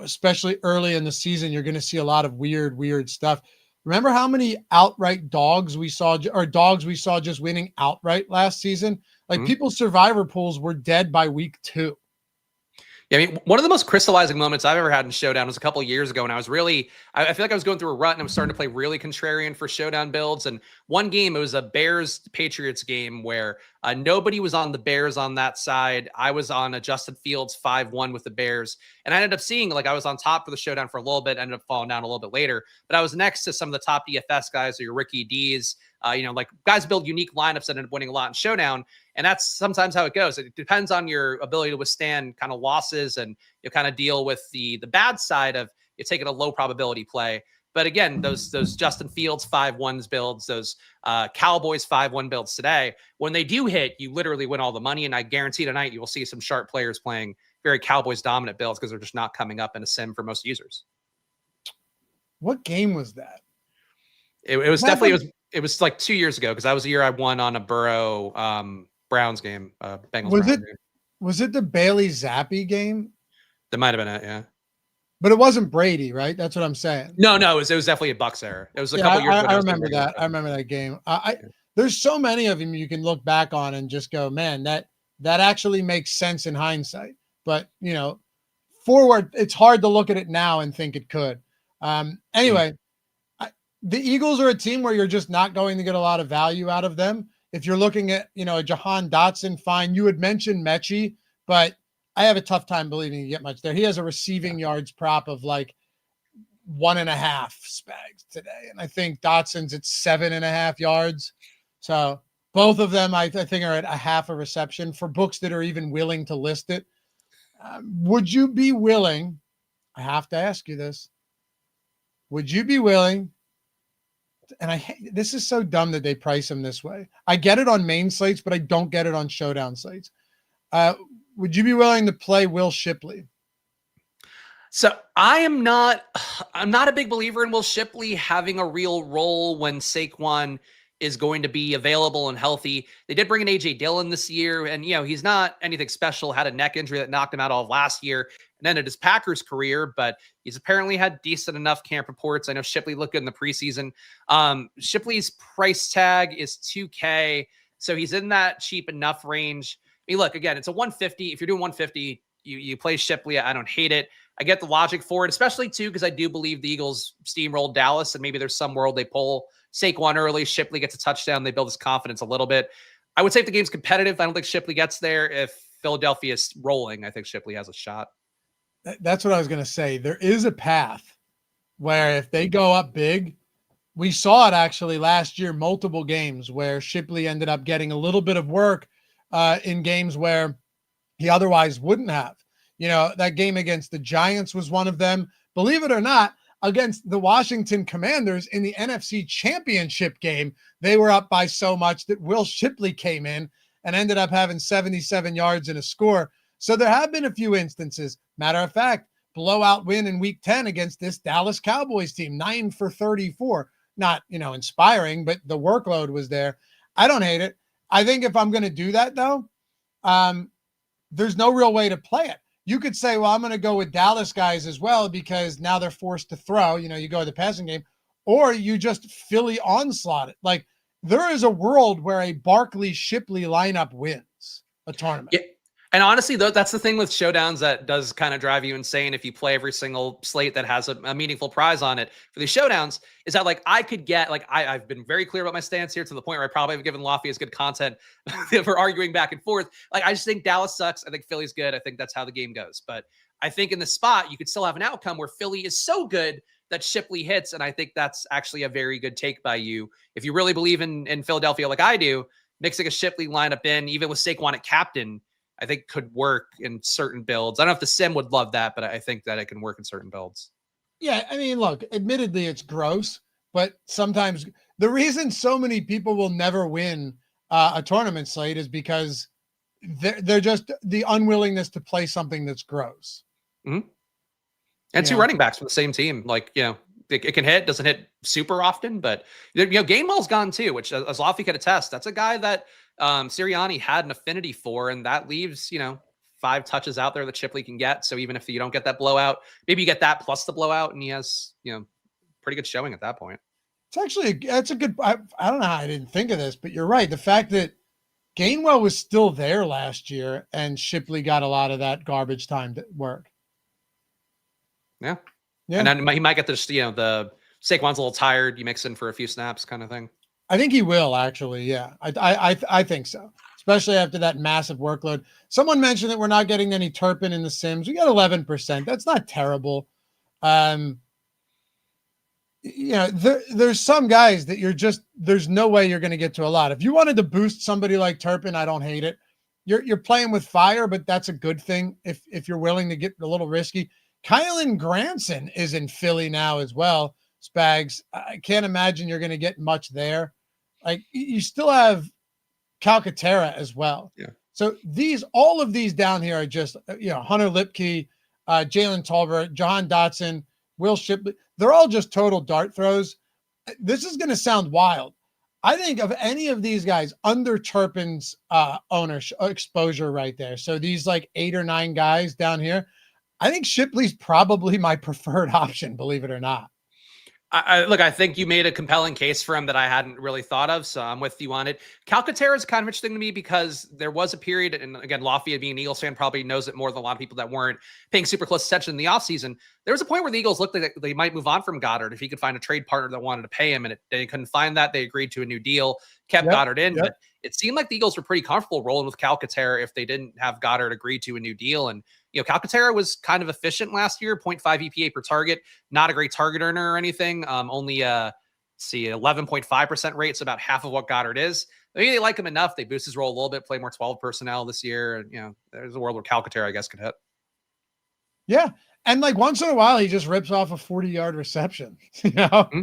especially early in the season, you're going to see a lot of weird stuff. Remember how many outright dogs we saw just winning outright last season? Like people's survivor pools were dead by week 2. Yeah, I mean, one of the most crystallizing moments I've ever had in Showdown was a couple of years ago when I was I feel like I was going through a rut and I was starting to play really contrarian for Showdown builds. And one game, it was a Bears-Patriots game where nobody was on the Bears on that side. I was on a Justin Fields 5-1 with the Bears. And I ended up seeing, I was on top for the Showdown for a little bit, ended up falling down a little bit later. But I was next to some of the top DFS guys, or your Ricky D's, guys build unique lineups that end up winning a lot in Showdown. And that's sometimes how it goes. It depends on your ability to withstand kind of losses and you kind of deal with the bad side of you taking a low probability play. But again, those Justin Fields 5-1s builds, those Cowboys 5-1 builds today, when they do hit, you literally win all the money. And I guarantee tonight you will see some sharp players playing very Cowboys dominant builds because they're just not coming up in a sim for most users. What game was that? It was definitely, it was like 2 years ago because that was the year I won on a Burrow Browns game, Bengals. Was it the Bailey Zappi game? That might have been it, yeah. But it wasn't Brady, right? That's what I'm saying. No, it was definitely a Bucs error. It was a couple years ago. I remember that. I remember that game. There's so many of them you can look back on and just go, man, that actually makes sense in hindsight. But forward, it's hard to look at it now and think it could. Anyway, the Eagles are a team where you're just not going to get a lot of value out of them. If you're looking at, a Jahan Dotson, fine. You had mentioned Mechie, but I have a tough time believing you get much there. He has a receiving yards prop of 1.5 Spags today. And I think Dotson's at 7.5 yards. So both of them, I think, are at a half a reception for books that are even willing to list it. Would you be willing? I have to ask you this. Would you be willing? And this is so dumb that they price them this way. I get it on main slates, but I don't get it on Showdown slates. Would you be willing to play Will Shipley? So I'm not a big believer in Will Shipley having a real role when Saquon is going to be available and healthy. They did bring in AJ Dillon this year, and he's not anything special. Had a neck injury that knocked him out all of last year and ended his Packers career, but he's apparently had decent enough camp reports. I know Shipley looked good in the preseason. Shipley's price tag is $2K, so he's in that cheap enough range. I mean, look, again, it's a 150. If you're doing 150, you play Shipley. I don't hate it. I get the logic for it, especially too, because I do believe the Eagles steamrolled Dallas, and maybe there's some world they pull Saquon early. Shipley gets a touchdown. They build his confidence a little bit. I would say if the game's competitive, I don't think Shipley gets there. If Philadelphia is rolling, I think Shipley has a shot. That's what I was going to say. There is a path where if they go up big, we saw it actually last year, multiple games where Shipley ended up getting a little bit of work in games where he otherwise wouldn't have. That game against the Giants was one of them. Believe it or not, against the Washington Commanders in the NFC Championship game, they were up by so much that Will Shipley came in and ended up having 77 yards and a score. So there have been a few instances. Matter of fact, blowout win in week 10 against this Dallas Cowboys team, 9 for 34. Not, inspiring, but the workload was there. I don't hate it. I think if I'm going to do that, though, there's no real way to play it. You could say, well, I'm going to go with Dallas guys as well because now they're forced to throw. You go to the passing game, or you just Philly onslaught it. Like, there is a world where a Barkley Shipley lineup wins a tournament. Yeah. And honestly, though, that's the thing with Showdowns that does kind of drive you insane if you play every single slate that has a meaningful prize on it. For these Showdowns, is that I could get, I've been very clear about my stance here to the point where I probably have given Loughy as good content for arguing back and forth. I just think Dallas sucks. I think Philly's good. I think that's how the game goes. But I think in the spot, you could still have an outcome where Philly is so good that Shipley hits. And I think that's actually a very good take by you. If you really believe in Philadelphia like I do, mixing a Shipley lineup in, even with Saquon at captain, I think could work in certain builds. I don't know if the sim would love that, but I think that it can work in certain builds. Yeah, I mean, look, admittedly, it's gross, but sometimes the reason so many people will never win a tournament slate is because they're just the unwillingness to play something that's gross. Mm-hmm. And two running backs from the same team. Like, it can hit, doesn't hit super often, but Gainwell's gone too, which as Loughy could attest, that's a guy that Sirianni had an affinity for, and that leaves, 5 touches out there that Shipley can get. So even if you don't get that blowout, maybe you get that plus the blowout, and he has, pretty good showing at that point. It's actually, that's a good, I don't know how I didn't think of this, but you're right. The fact that Gainwell was still there last year and Shipley got a lot of that garbage time to work. Yeah. And then he might get this, the Saquon's a little tired. You mix in for a few snaps kind of thing. I think he will actually. Yeah. I think so. Especially after that massive workload. Someone mentioned that we're not getting any Turpin in the Sims. We got 11%. That's not terrible. There's some guys that there's no way you're going to get to a lot. If you wanted to boost somebody like Turpin, I don't hate it. You're playing with fire, but that's a good thing if you're willing to get a little risky. Kylan Granson is in Philly now as well. Spags, I can't imagine you're going to get much there. Like, you still have Calcaterra as well. Yeah. So all of these down here are just, Hunter Lipke, Jalen Tolbert, John Dotson, Will Shipley. They're all just total dart throws. This is going to sound wild. I think of any of these guys under Turpin's ownership exposure right there. So these like 8 or 9 guys down here, I think Shipley's probably my preferred option, believe it or not. I think you made a compelling case for him that I hadn't really thought of, so I'm with you on it. Calcaterra is kind of interesting to me because there was a period, and again, Loughy, being an Eagles fan, probably knows it more than a lot of people that weren't paying super close attention in the offseason. There was a point where the Eagles looked like they might move on from Goddard if he could find a trade partner that wanted to pay him, and they couldn't find that. They agreed to a new deal, kept Goddard in, but it seemed like the Eagles were pretty comfortable rolling with Calcaterra if they didn't have Goddard agree to a new deal. And Calcaterra was kind of efficient last year, 0.5 EPA per target, not a great target earner or anything. Only 11.5% rate, so about half of what Goddard is. Maybe they like him enough. They boost his role a little bit, play more 12 personnel this year. And, there's a world where Calcaterra, I guess, could hit. Yeah. And like once in a while, he just rips off a 40-yard reception. Mm-hmm.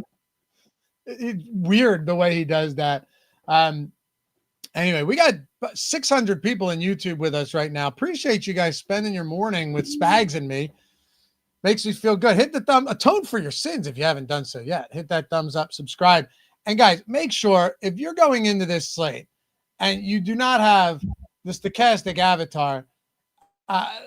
It's weird the way he does that. Anyway, we got 600 people in YouTube with us right now. Appreciate you guys spending your morning with Spags and me. Makes me feel good. Hit the atone for your sins if you haven't done so yet. Hit that thumbs up, subscribe. And guys, make sure if you're going into this slate and you do not have the Stokastic avatar,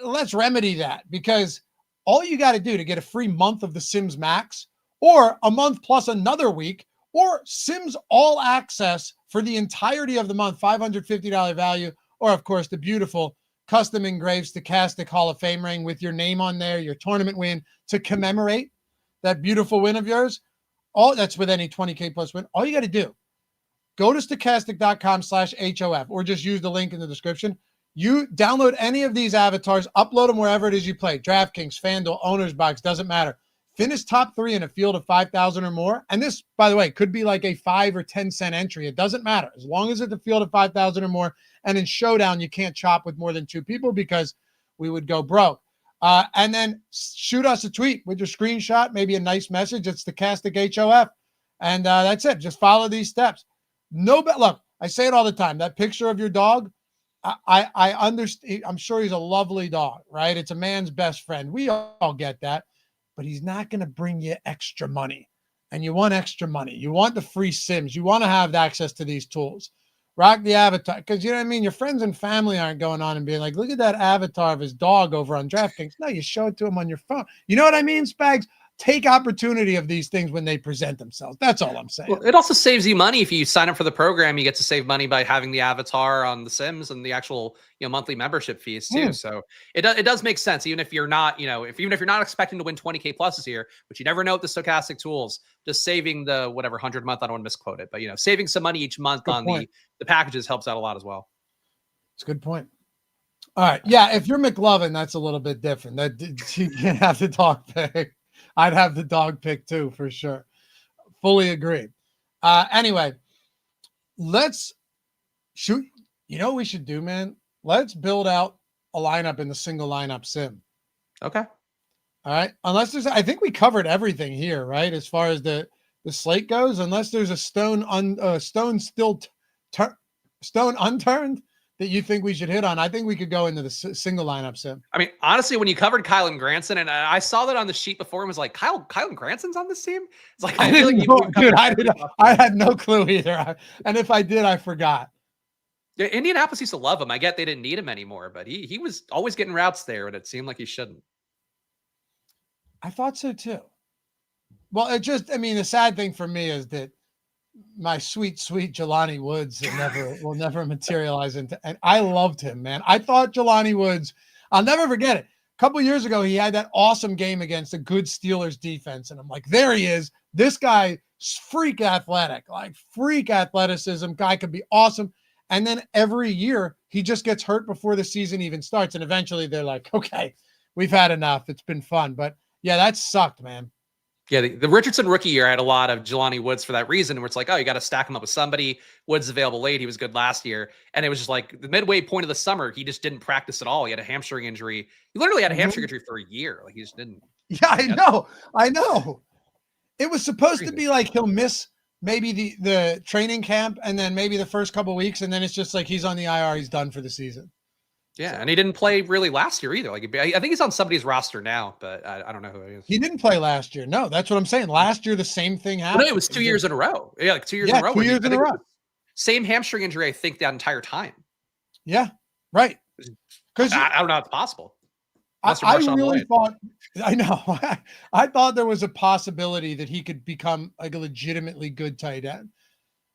let's remedy that, because all you got to do to get a free month of the Sims Max, or a month plus another week, or Sims All Access for the entirety of the month, $550 value, or of course the beautiful custom engraved Stokastic Hall of Fame ring with your name on there, your tournament win to commemorate that beautiful win of yours. All that's with any 20K plus win. All you got to do, go to stokastic.com/HOF or just use the link in the description. You download any of these avatars, upload them wherever it is you play. DraftKings, FanDuel, Owner's Box, doesn't matter. Finish top 3 in a field of 5,000 or more. And this, by the way, could be like a 5 or 10 cent entry. It doesn't matter. As long as it's a field of 5,000 or more. And in Showdown, you can't chop with more than 2 people because we would go broke. And then shoot us a tweet with your screenshot, maybe a nice message. It's Stokastic HOF. And that's it. Just follow these steps. Look, I say it all the time. That picture of your dog, I understand. I'm sure he's a lovely dog, right? It's a man's best friend. We all get that. But he's not going to bring you extra money. And you want extra money. You want the free Sims. You want to have access to these tools. Rock the avatar. Because, you know what I mean? Your friends and family aren't going on and being like, look at that avatar of his dog over on DraftKings. No, you show it to him on your phone. You know what I mean, Spags? Take opportunity of these things when they present themselves. That's all I'm saying. Well, it also saves you money. If you sign up for the program, you get to save money by having the avatar on the Sims and the actual, monthly membership fees too. So it does make sense. Even if you're not, even if you're not expecting to win 20K plus this year, but you never know with the Stokastic tools, just saving the whatever 100 month, I don't want to misquote it, but saving some money each month on the packages helps out a lot as well. It's a good point. All right. Yeah. If you're McLovin, that's a little bit different. That you can't have the dog pick. I'd have the dog pick too, for sure. Fully agree. Anyway, let's shoot. You know what we should do, man? Let's build out a lineup in the single lineup sim. Okay. All right. Unless I think we covered everything here, right? As far as the slate goes, unless there's a stone unturned that you think we should hit on? I think we could go into the single lineup sim. I mean, honestly, when you covered Kylan Granson, and I saw that on the sheet before and was like, Kylan Granson's on this team? It's like, I didn't know, dude, I had no clue either. And if I did, I forgot. Yeah, Indianapolis used to love him. I get they didn't need him anymore, but he was always getting routes there, and it seemed like he shouldn't. I thought so too. Well, the sad thing for me is that my sweet Jelani Woods will never materialize into, and I loved him, man. I thought Jelani Woods, I'll never forget it. A couple years ago, he had that awesome game against a good Steelers defense. And I'm like, there he is. This guy, freak athletic, like freak athleticism. Guy could be awesome. And then every year he just gets hurt before the season even starts. And eventually they're like, okay, we've had enough. It's been fun. But yeah, that sucked, man. Yeah, the Richardson rookie year had a lot of Jelani Woods for that reason, where it's like, oh, you got to stack him up with somebody. Woods available late. He was good last year. And it was just like the midway point of the summer, he just didn't practice at all. He had a hamstring injury. He literally had a hamstring injury for a year. Like he just didn't. Yeah, I know. It was supposed to be like he'll miss maybe the training camp and then maybe the first couple of weeks. And then it's just like he's on the IR. He's done for the season. Yeah, and he didn't play really last year either. Like I think he's on somebody's roster now, but I don't know who he is. He didn't play last year. No, that's what I'm saying. Last year, the same thing happened. No, it was 2 years in a row. Yeah, like 2 years in a row. 2 years in a row. Same hamstring injury, I think, that entire time. Yeah, right. Because I don't know how it's possible. I really thought, I know, I thought there was a possibility that he could become like a legitimately good tight end.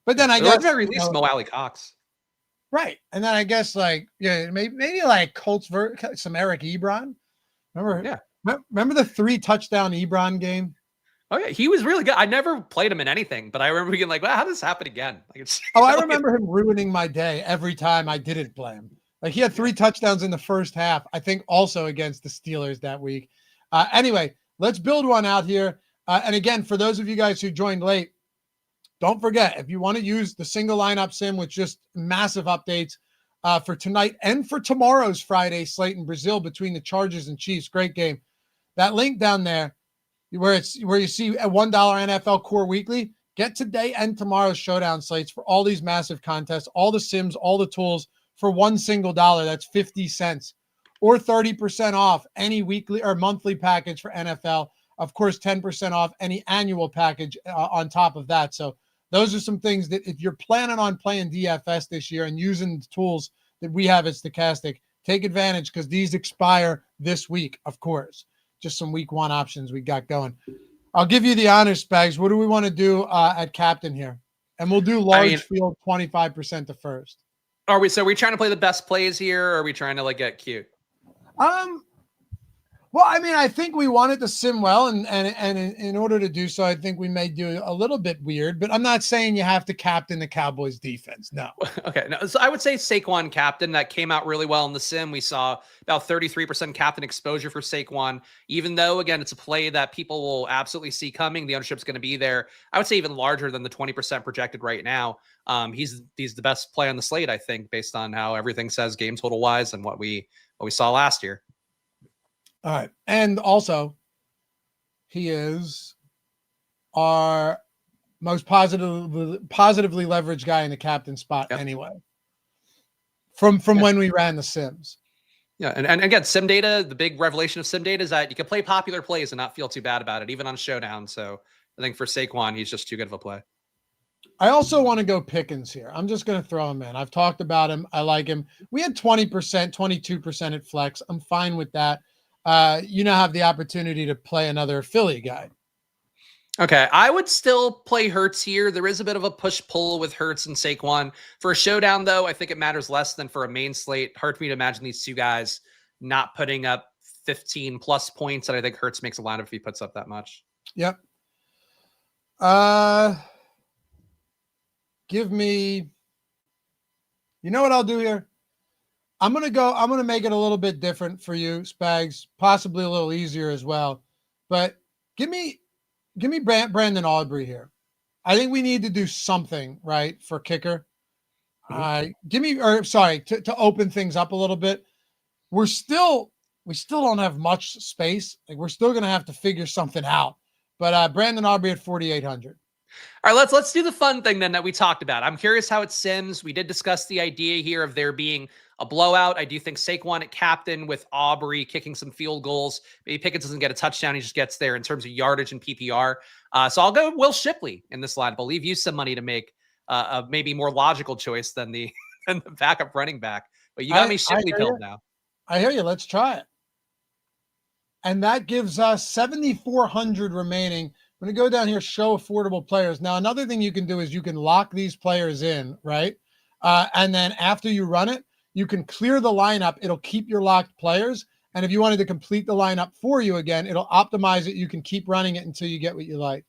But then I guess, very least Mo Alley Cox. Right. And then I guess maybe like Colts, some Eric Ebron. Remember the 3 touchdown Ebron game? Oh yeah. He was really good. I never played him in anything, but I remember being like, wow, how did this happen again? Like, I remember him ruining my day every time I didn't play him. Like he had 3 touchdowns in the first half, I think also against the Steelers that week. Anyway, let's build one out here. And again, for those of you guys who joined late, don't forget, if you want to use the single lineup sim with just massive updates for tonight and for tomorrow's Friday slate in Brazil between the Chargers and Chiefs, great game. That link down there where you see a $1 NFL Core Weekly, get today and tomorrow's showdown slates for all these massive contests, all the sims, all the tools for one single dollar. That's 50 cents or 30% off any weekly or monthly package for NFL. Of course, 10% off any annual package on top of that. So those are some things that if you're planning on playing DFS this year and using the tools that we have at Stokastic, take advantage because these expire this week, of course. Just some week 1 options we got going. I'll give you the honors, Spags. What do we want to do at captain here? And we'll do large field 25% to first. Are we trying to play the best plays here, or are we trying to get cute? Well, I think we wanted to sim well, and in order to do so, I think we may do a little bit weird, but I'm not saying you have to captain the Cowboys defense. No. Okay. No, so I would say Saquon captain. That came out really well in the sim. We saw about 33% captain exposure for Saquon, even though, again, it's a play that people will absolutely see coming. The ownership's going to be there. I would say even larger than the 20% projected right now. He's the best play on the slate, I think, based on how everything says game total wise and what we saw last year. All right. And also, he is our most positively leveraged guy in the captain spot anyway. From when we ran the sims. Yeah. And again, sim data, the big revelation of sim data is that you can play popular plays and not feel too bad about it, even on Showdown. So I think for Saquon, he's just too good of a play. I also want to go Pickens here. I'm just going to throw him in. I've talked about him. I like him. We had 20%, 22% at flex. I'm fine with that. You now have the opportunity to play another Philly guy. Okay, I would still play Hurts here. There is a bit of a push-pull with Hurts and Saquon. For a showdown, though, I think it matters less than for a main slate. Hard for me to imagine these two guys not putting up 15-plus points, and I think Hurts makes a line if he puts up that much. Yep. Give me... You know what I'll do here? I'm going to make it a little bit different for you, Spags, possibly a little easier as well. But give me Brandon Aubrey here. I think we need to do something, right, for kicker. To open things up a little bit. We still don't have much space. Like we're still going to have to figure something out. But Brandon Aubrey at 4,800. All right, let's do the fun thing then that we talked about. I'm curious how it sims. We did discuss the idea here of there being a blowout. I do think Saquon at captain with Aubrey kicking some field goals. Maybe Pickens doesn't get a touchdown. He just gets there in terms of yardage and PPR. So I'll go Will Shipley in this lineup. I'll leave you some money to make a maybe more logical choice than the than the backup running back. But you got me Shipley pilled now. I hear you. Let's try it. And that gives us 7,400 remaining. I'm going to go down here, show affordable players. Now, another thing you can do is you can lock these players in, right? And then after you run it, you can clear the lineup. It'll keep your locked players. And if you wanted to complete the lineup for you again, it'll optimize it. You can keep running it until you get what you like.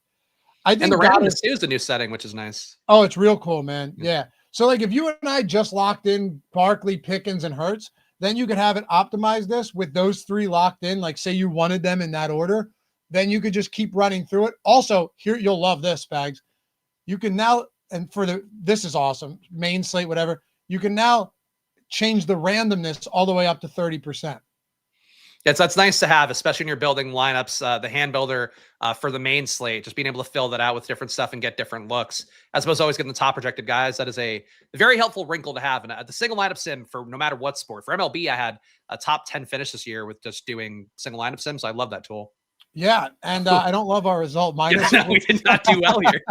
I think and the randomness is the new setting, which is nice. Oh, it's real cool, man. Yeah. So like if you and I just locked in Barkley, Pickens, and Hurts, then you could have it optimize this with those three locked in. Like say you wanted them in that order, then you could just keep running through it. Also, here, you'll love this, Spags. You can now, and this is awesome, main slate, whatever, you can now change the randomness all the way up to 30%. That's nice to have, especially when you're building lineups, the hand builder for the main slate, just being able to fill that out with different stuff and get different looks, as opposed to always getting the top projected guys. That is a very helpful wrinkle to have. And the single lineup sim for no matter what sport. For MLB, I had a top 10 finish this year with just doing single lineup sim. So I love that tool. Yeah. And I don't love our result. We did not do well here.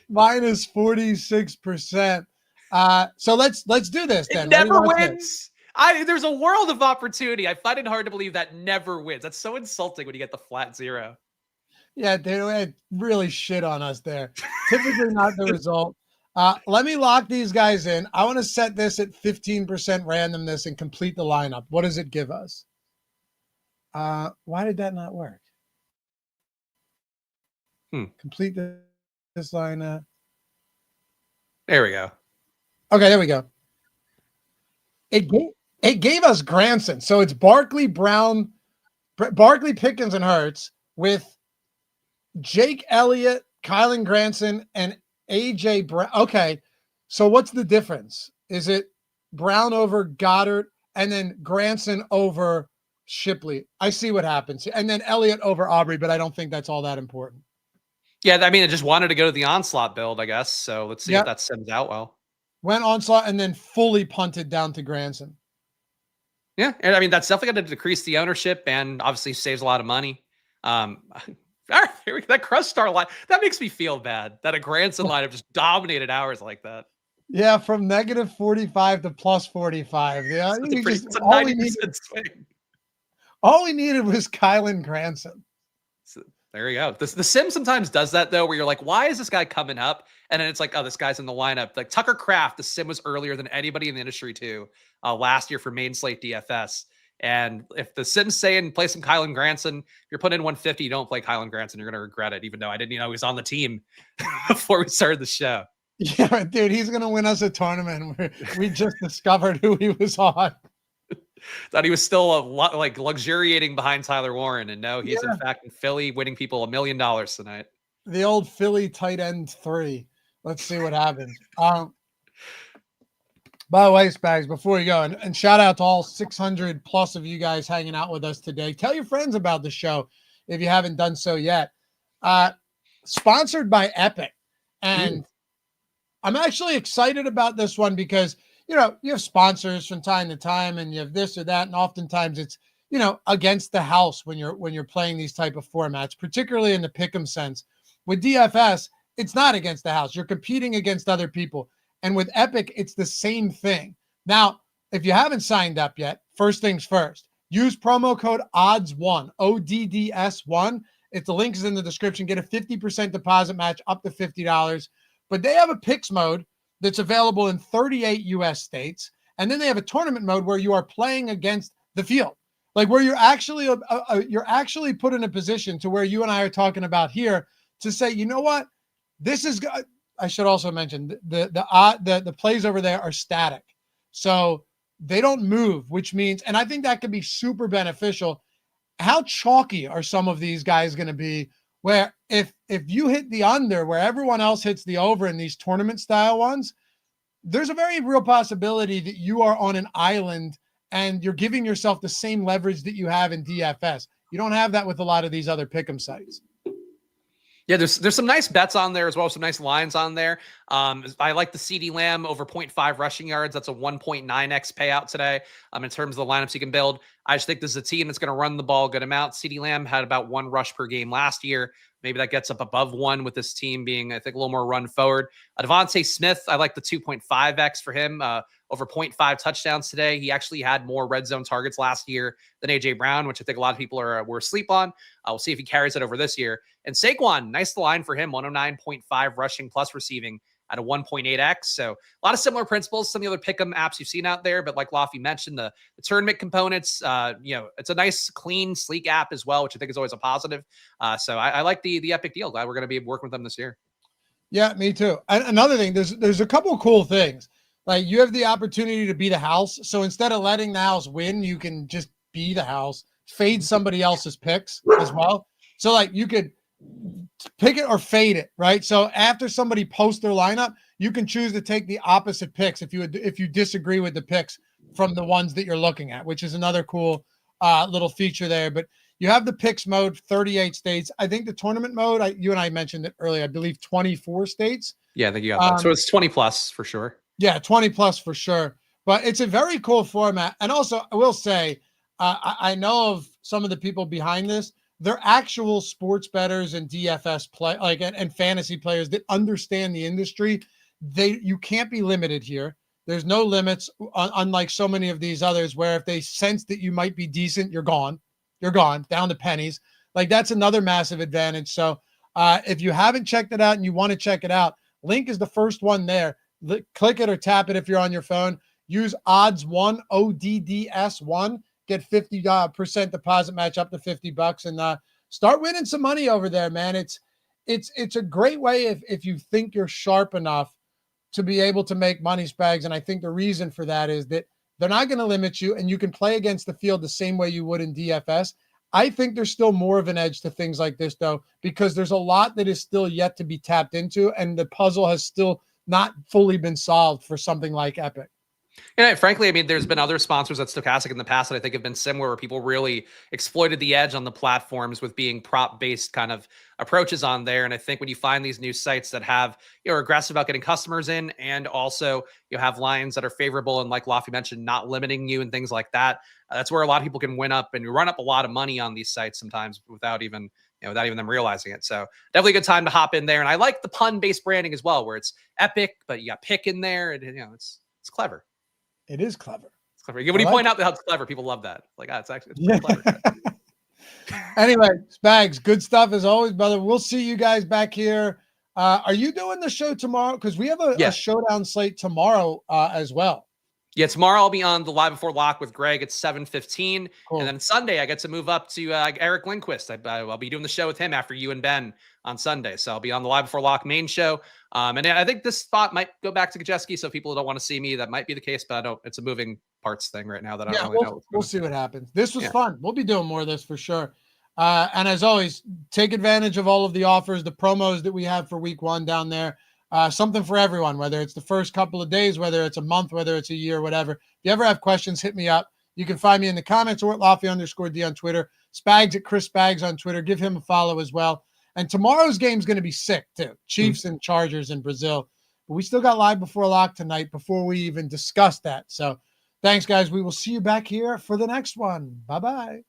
Minus 46%. So let's do this then. It never wins. There's a world of opportunity. I find it hard to believe that never wins. That's so insulting when you get the flat zero. Yeah, they really shit on us there. Typically not the result. Let me lock these guys in. I want to set this at 15% randomness and complete the lineup. What does it give us? Why did that not work? Complete this lineup. There we go. Okay, there we go. It gave us Granson. So it's Barkley, Brown, Barkley, Pickens, and Hurts with Jake Elliott, Kylan Granson, and AJ Brown. Okay, so what's the difference? Is it Brown over Goddard and then Granson over Shipley? I see what happens. And then Elliott over Aubrey, but I don't think that's all that important. Yeah, I mean, I just wanted to go to the Onslaught build, I guess. So let's see if that sims out well. Went Onslaught and then fully punted down to Granson. Yeah, and I mean, that's definitely going to decrease the ownership and obviously saves a lot of money. All right, that Crush Star line, that makes me feel bad that a Granson lineup just dominated ours like that. Yeah, from negative 45 to plus 45. Yeah, it's a 90% swing. All we needed was Kylan Granson. So, there you go. The sim sometimes does that though, where you're like, why is this guy coming up? And then it's like, oh, this guy's in the lineup. Like Tucker Kraft, the sim was earlier than anybody in the industry too last year for main slate DFS. And if the sim's saying play some Kylan Granson, if you're putting in 150, you don't play Kylan Granson, you're going to regret it, even though I didn't know he was on the team before we started the show. Yeah, dude, he's going to win us a tournament. We just discovered who he was on. Thought he was still like luxuriating behind Tyler Warren, and no, he's in fact in Philly winning people $1 million tonight. The old Philly tight end 3. Let's see what happens. By the way, Spags, before you go, and shout out to all 600 plus of you guys hanging out with us today. Tell your friends about the show if you haven't done so yet. Sponsored by Epic, and I'm actually excited about this one because you have sponsors from time to time and you have this or that. And oftentimes it's, against the house when you're playing these type of formats, particularly in the pick'em sense. With DFS, it's not against the house. You're competing against other people. And with Epic, it's the same thing. Now, if you haven't signed up yet, first things first, use promo code ODDS1, ODDS1. If the link is in the description, get a 50% deposit match up to $50. But they have a picks mode that's available in 38 US states. And then they have a tournament mode where you are playing against the field, like where you're actually put in a position to where you and I are talking about here to say, you know what, this is, I should also mention the plays over there are static. So they don't move, which means, and I think that could be super beneficial. How chalky are some of these guys going to be where if you hit the under where everyone else hits the over in these tournament style ones, there's a very real possibility that you are on an island and you're giving yourself the same leverage that you have in DFS. You don't have that with a lot of these other pick'em sites. Yeah, there's some nice bets on there as well, some nice lines on there. I like the CeeDee Lamb over 0.5 rushing yards. That's a 1.9x payout today. In terms of the lineups you can build, I just think this is a team that's going to run the ball a good amount. CeeDee Lamb had about 1 rush per game last year. Maybe that gets up above 1 with this team being, I think, a little more run forward. Devontae Smith, I like the 2.5x for him. Over 0.5 touchdowns today. He actually had more red zone targets last year than AJ Brown, which I think a lot of people were asleep on. We'll see if he carries it over this year. And Saquon, nice line for him, 109.5 rushing plus receiving at a 1.8x. So a lot of similar principles, some of the other pick'em apps you've seen out there. But like Loughy mentioned, the tournament components, it's a nice, clean, sleek app as well, which I think is always a positive. So I like the Epic deal. Glad we're going to be working with them this year. Yeah, me too. And another thing, there's a couple of cool things. Like you have the opportunity to be the house. So instead of letting the house win, you can just be the house, fade somebody else's picks as well. So like you could pick it or fade it, right? So after somebody posts their lineup, you can choose to take the opposite picks if you disagree with the picks from the ones that you're looking at, which is another cool little feature there. But you have the picks mode, 38 states. I think the tournament mode, you and I mentioned it earlier, I believe 24 states. Yeah, I think you got that. So it's 20 plus for sure. Yeah, 20 plus for sure. But it's a very cool format. And also, I will say, I know of some of the people behind this. They're actual sports bettors and DFS play, and fantasy players that understand the industry. You can't be limited here. There's no limits, unlike so many of these others, where if they sense that you might be decent, you're gone. You're gone, down to pennies. Like that's another massive advantage. So if you haven't checked it out and you want to check it out, link is the first one there. Click it or tap it if you're on your phone. Use odds1, ODDS1. Get 50% deposit match up to $50 and start winning some money over there, man. It's a great way if you think you're sharp enough to be able to make money, Spags. And I think the reason for that is that they're not going to limit you, and you can play against the field the same way you would in DFS. I think there's still more of an edge to things like this, though, because there's a lot that is still yet to be tapped into, and the puzzle has still not fully been solved for something like Epic. And frankly, I mean, there's been other sponsors at Stokastic in the past that I think have been similar, where people really exploited the edge on the platforms with being prop-based kind of approaches on there. And I think when you find these new sites that have, are aggressive about getting customers in, and also you have lines that are favorable and, like Loughy mentioned, not limiting you and things like that, that's where a lot of people can win up and run up a lot of money on these sites sometimes without even them realizing it. So definitely a good time to hop in there. And I like the pun-based branding as well, where it's epic, but you got pick in there, and it's clever. It is clever. It's clever. When you point out how it's clever, people love that. Like, it's pretty clever. Anyway, Spags, good stuff as always, brother. We'll see you guys back here. Are you doing the show tomorrow? Because we have a showdown slate tomorrow as well. Yeah, tomorrow I'll be on the Live Before Lock with Greg at 7:15. Cool. And then Sunday I get to move up to Eric Lindquist. I'll be doing the show with him after you and Ben on Sunday. So I'll be on the Live Before Lock main show. And I think this spot might go back to Gajeski. So people who don't want to see me, that might be the case, but it's a moving parts thing right now that I don't really know. We'll see what happens. This was fun. We'll be doing more of this for sure. And as always, take advantage of all of the offers, the promos that we have for week 1 down there. Something for everyone, whether it's the first couple of days, whether it's a month, whether it's a year, whatever. If you ever have questions, hit me up. You can find me in the comments or at Loughy_D on Twitter. Spags at Chris Spags on Twitter. Give him a follow as well. And tomorrow's game is going to be sick too. Chiefs and Chargers in Brazil. But we still got Live Before Lock tonight before we even discuss that. So thanks, guys. We will see you back here for the next one. Bye-bye.